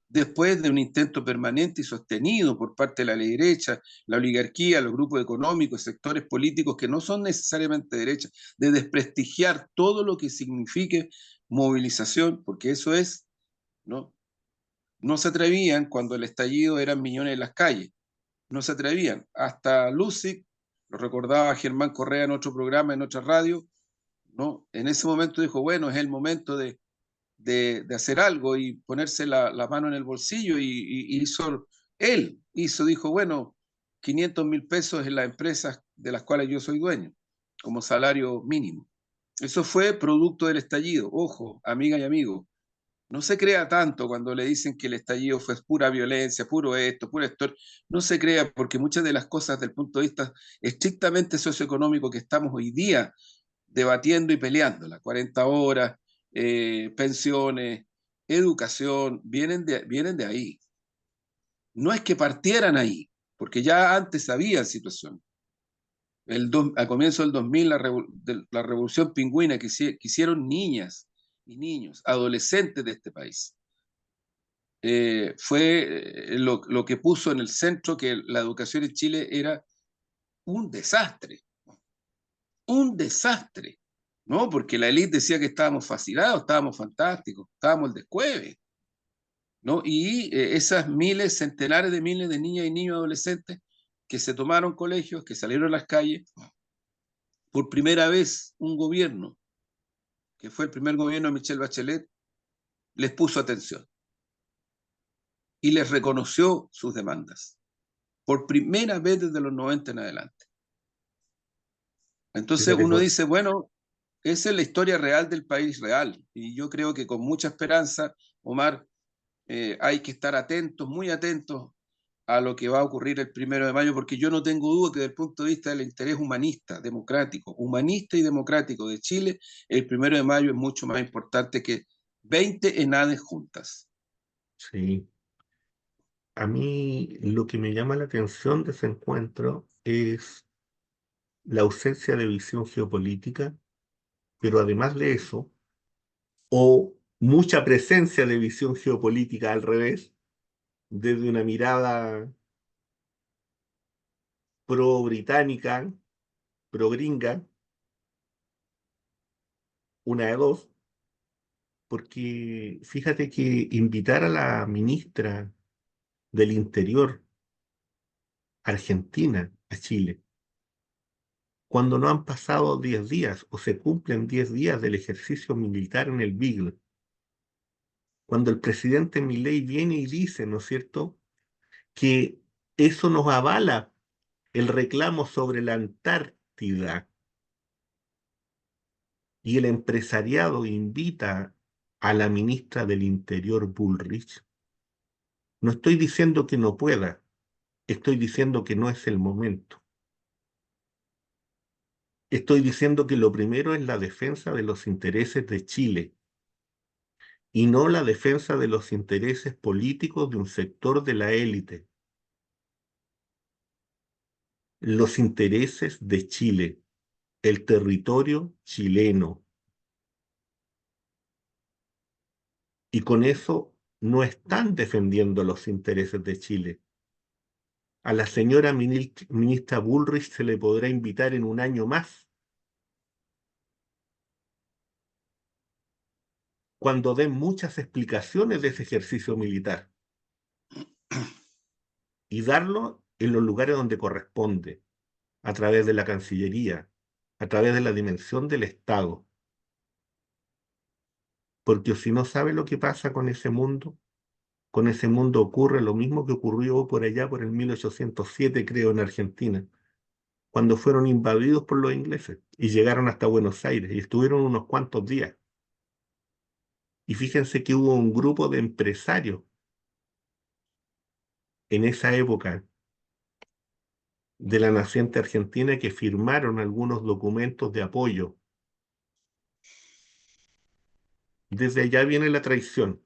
después de un intento permanente y sostenido por parte de la derecha, la oligarquía, los grupos económicos, sectores políticos que no son necesariamente derechas, de desprestigiar todo lo que signifique movilización, porque eso es, ¿no? No se atrevían cuando el estallido eran millones en las calles, no se atrevían. Hasta Lucy, lo recordaba Germán Correa en otro programa, en otra radio, ¿no? En ese momento dijo, bueno, es el momento de hacer algo y ponerse la mano en el bolsillo dijo, bueno, 500.000 pesos en las empresas de las cuales yo soy dueño, como salario mínimo. Eso fue producto del estallido. Ojo, amiga y amigo, no se crea tanto cuando le dicen que el estallido fue pura violencia, puro esto, pura esto. No se crea porque muchas de las cosas del punto de vista estrictamente socioeconómico que estamos hoy día debatiendo y peleando, las 40 horas, pensiones, educación, vienen de ahí. No es que partieran ahí, porque ya antes había situación. A comienzo del 2000, la revolución pingüina que hicieron niñas y niños, adolescentes de este país, fue lo que puso en el centro que la educación en Chile era un desastre, ¿no? Porque la élite decía que estábamos fascinados, estábamos fantásticos, estábamos el descueve, ¿no? Y esas miles, centenares de miles de niñas y niños adolescentes que se tomaron colegios, que salieron a las calles, por primera vez un gobierno, que fue el primer gobierno de Michelle Bachelet, les puso atención y les reconoció sus demandas, por primera vez desde los 90 en adelante. Entonces Fíjate, uno dice, bueno, esa es la historia real del país real. Y yo creo que con mucha esperanza, Omar, hay que estar atentos, muy atentos a lo que va a ocurrir el 1 de mayo, porque yo no tengo duda que desde el punto de vista del interés humanista y democrático de Chile, el 1 de mayo es mucho más importante que 20 enades juntas. sí. A mí lo que me llama la atención de ese encuentro es la ausencia de visión geopolítica, pero además de eso, o mucha presencia de visión geopolítica al revés, desde una mirada pro-británica, pro-gringa, una de dos, porque fíjate que invitar a la ministra del Interior Argentina a Chile, cuando no han pasado 10 días o se cumplen 10 días del ejercicio militar en el Beagle, cuando el presidente Milei viene y dice, ¿no es cierto?, que eso nos avala el reclamo sobre la Antártida y el empresariado invita a la ministra del Interior Bullrich. No estoy diciendo que no pueda, estoy diciendo que no es el momento. Estoy diciendo que lo primero es la defensa de los intereses de Chile y no la defensa de los intereses políticos de un sector de la élite. Los intereses de Chile, el territorio chileno. Y con eso no están defendiendo los intereses de Chile. A la señora ministra Bullrich se le podrá invitar en un año más, cuando den muchas explicaciones de ese ejercicio militar y darlo en los lugares donde corresponde, a través de la Cancillería, a través de la dimensión del Estado. Porque si no sabe lo que pasa con ese mundo ocurre lo mismo que ocurrió por allá por el 1807, creo, en Argentina, cuando fueron invadidos por los ingleses y llegaron hasta Buenos Aires y estuvieron unos cuantos días. Y fíjense que hubo un grupo de empresarios en esa época de la naciente Argentina que firmaron algunos documentos de apoyo. Desde allá viene la traición.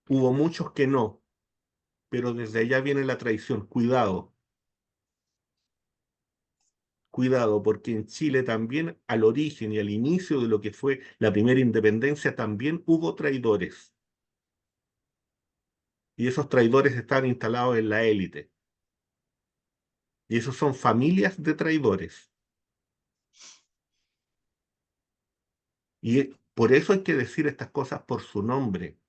Hubo muchos que no, pero desde allá viene la traición. Cuidado, cuidado, porque en Chile también al origen y al inicio de lo que fue la primera independencia también hubo traidores. Y esos traidores están instalados en la élite. Y esos son familias de traidores. Y por eso hay que decir estas cosas por su nombre,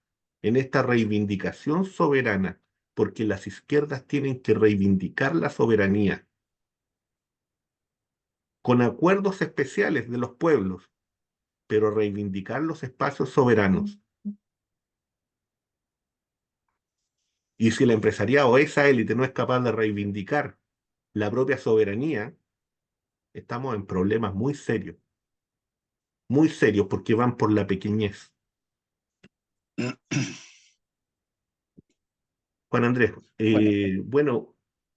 en esta reivindicación soberana, porque las izquierdas tienen que reivindicar la soberanía con acuerdos especiales de los pueblos, pero reivindicar los espacios soberanos. Y si el empresariado o esa élite no es capaz de reivindicar la propia soberanía, estamos en problemas muy serios, porque van por la pequeñez. Juan Andrés, Bueno, bueno,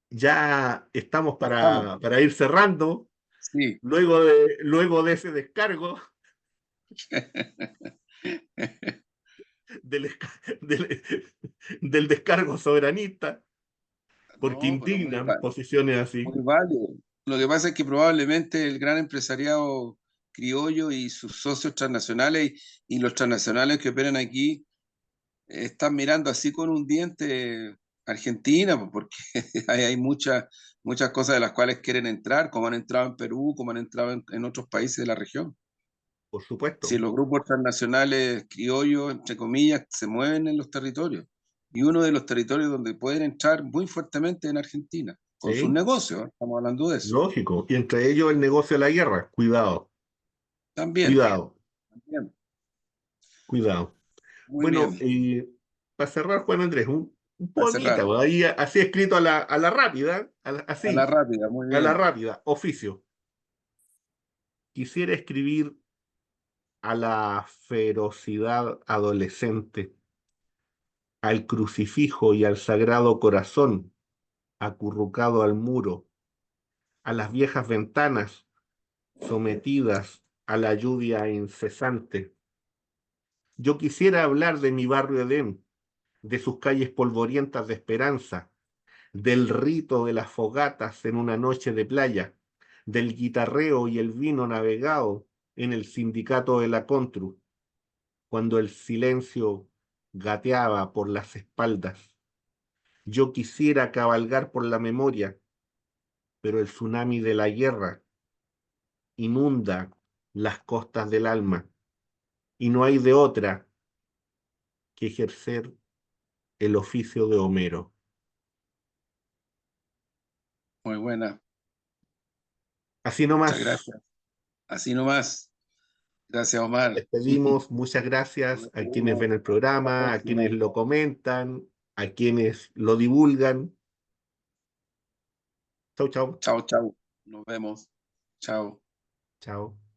ya estamos estamos. para ir cerrando. Sí. Luego de ese descargo del, del, del descargo soberanista, porque No, pero indignan posiciones así. muy válido. Lo que pasa es que probablemente el gran empresariado criollo y sus socios transnacionales y los transnacionales que operan aquí están mirando así con un diente Argentina, pues, porque hay muchas cosas de las cuales quieren entrar, como han entrado en Perú, como han entrado en otros países de la región. Por Si supuesto, los grupos transnacionales criollos, entre comillas, se mueven en los territorios. Y uno de los territorios donde pueden entrar muy fuertemente en Argentina, con sus ¿sí? negocios, ¿eh? Estamos hablando de eso. Lógico. Y entre ellos el negocio de la guerra. Cuidado, También, cuidado, también. cuidado. Muy Bueno, bien. para cerrar, Juan Andrés, Un para poemita, cerrar. pues, ahí así escrito a la rápida, A la así, rápida, muy a la bien. rápida, oficio. Quisiera escribir a la ferocidad adolescente, al crucifijo y al sagrado corazón acurrucado al muro, a las viejas ventanas sometidas a la lluvia incesante. Yo quisiera hablar de mi barrio Edén, de sus calles polvorientas de esperanza, del rito de las fogatas en una noche de playa, del guitarreo y el vino navegado en el sindicato de la Contru, cuando el silencio gateaba por las espaldas. Yo quisiera cabalgar por la memoria, pero el tsunami de la guerra inunda las costas del alma y no hay de otra que ejercer el oficio de Homero. Muy buena. Así Muchas nomás, gracias. Así nomás. Gracias, Omar. despedimos. Muchas Nos gracias a quienes despedimos. ven el Hasta la programa, a quienes próxima. lo comentan, a quienes lo divulgan. Chau, chau. Chao, chao. Nos vemos. Chao. Chao.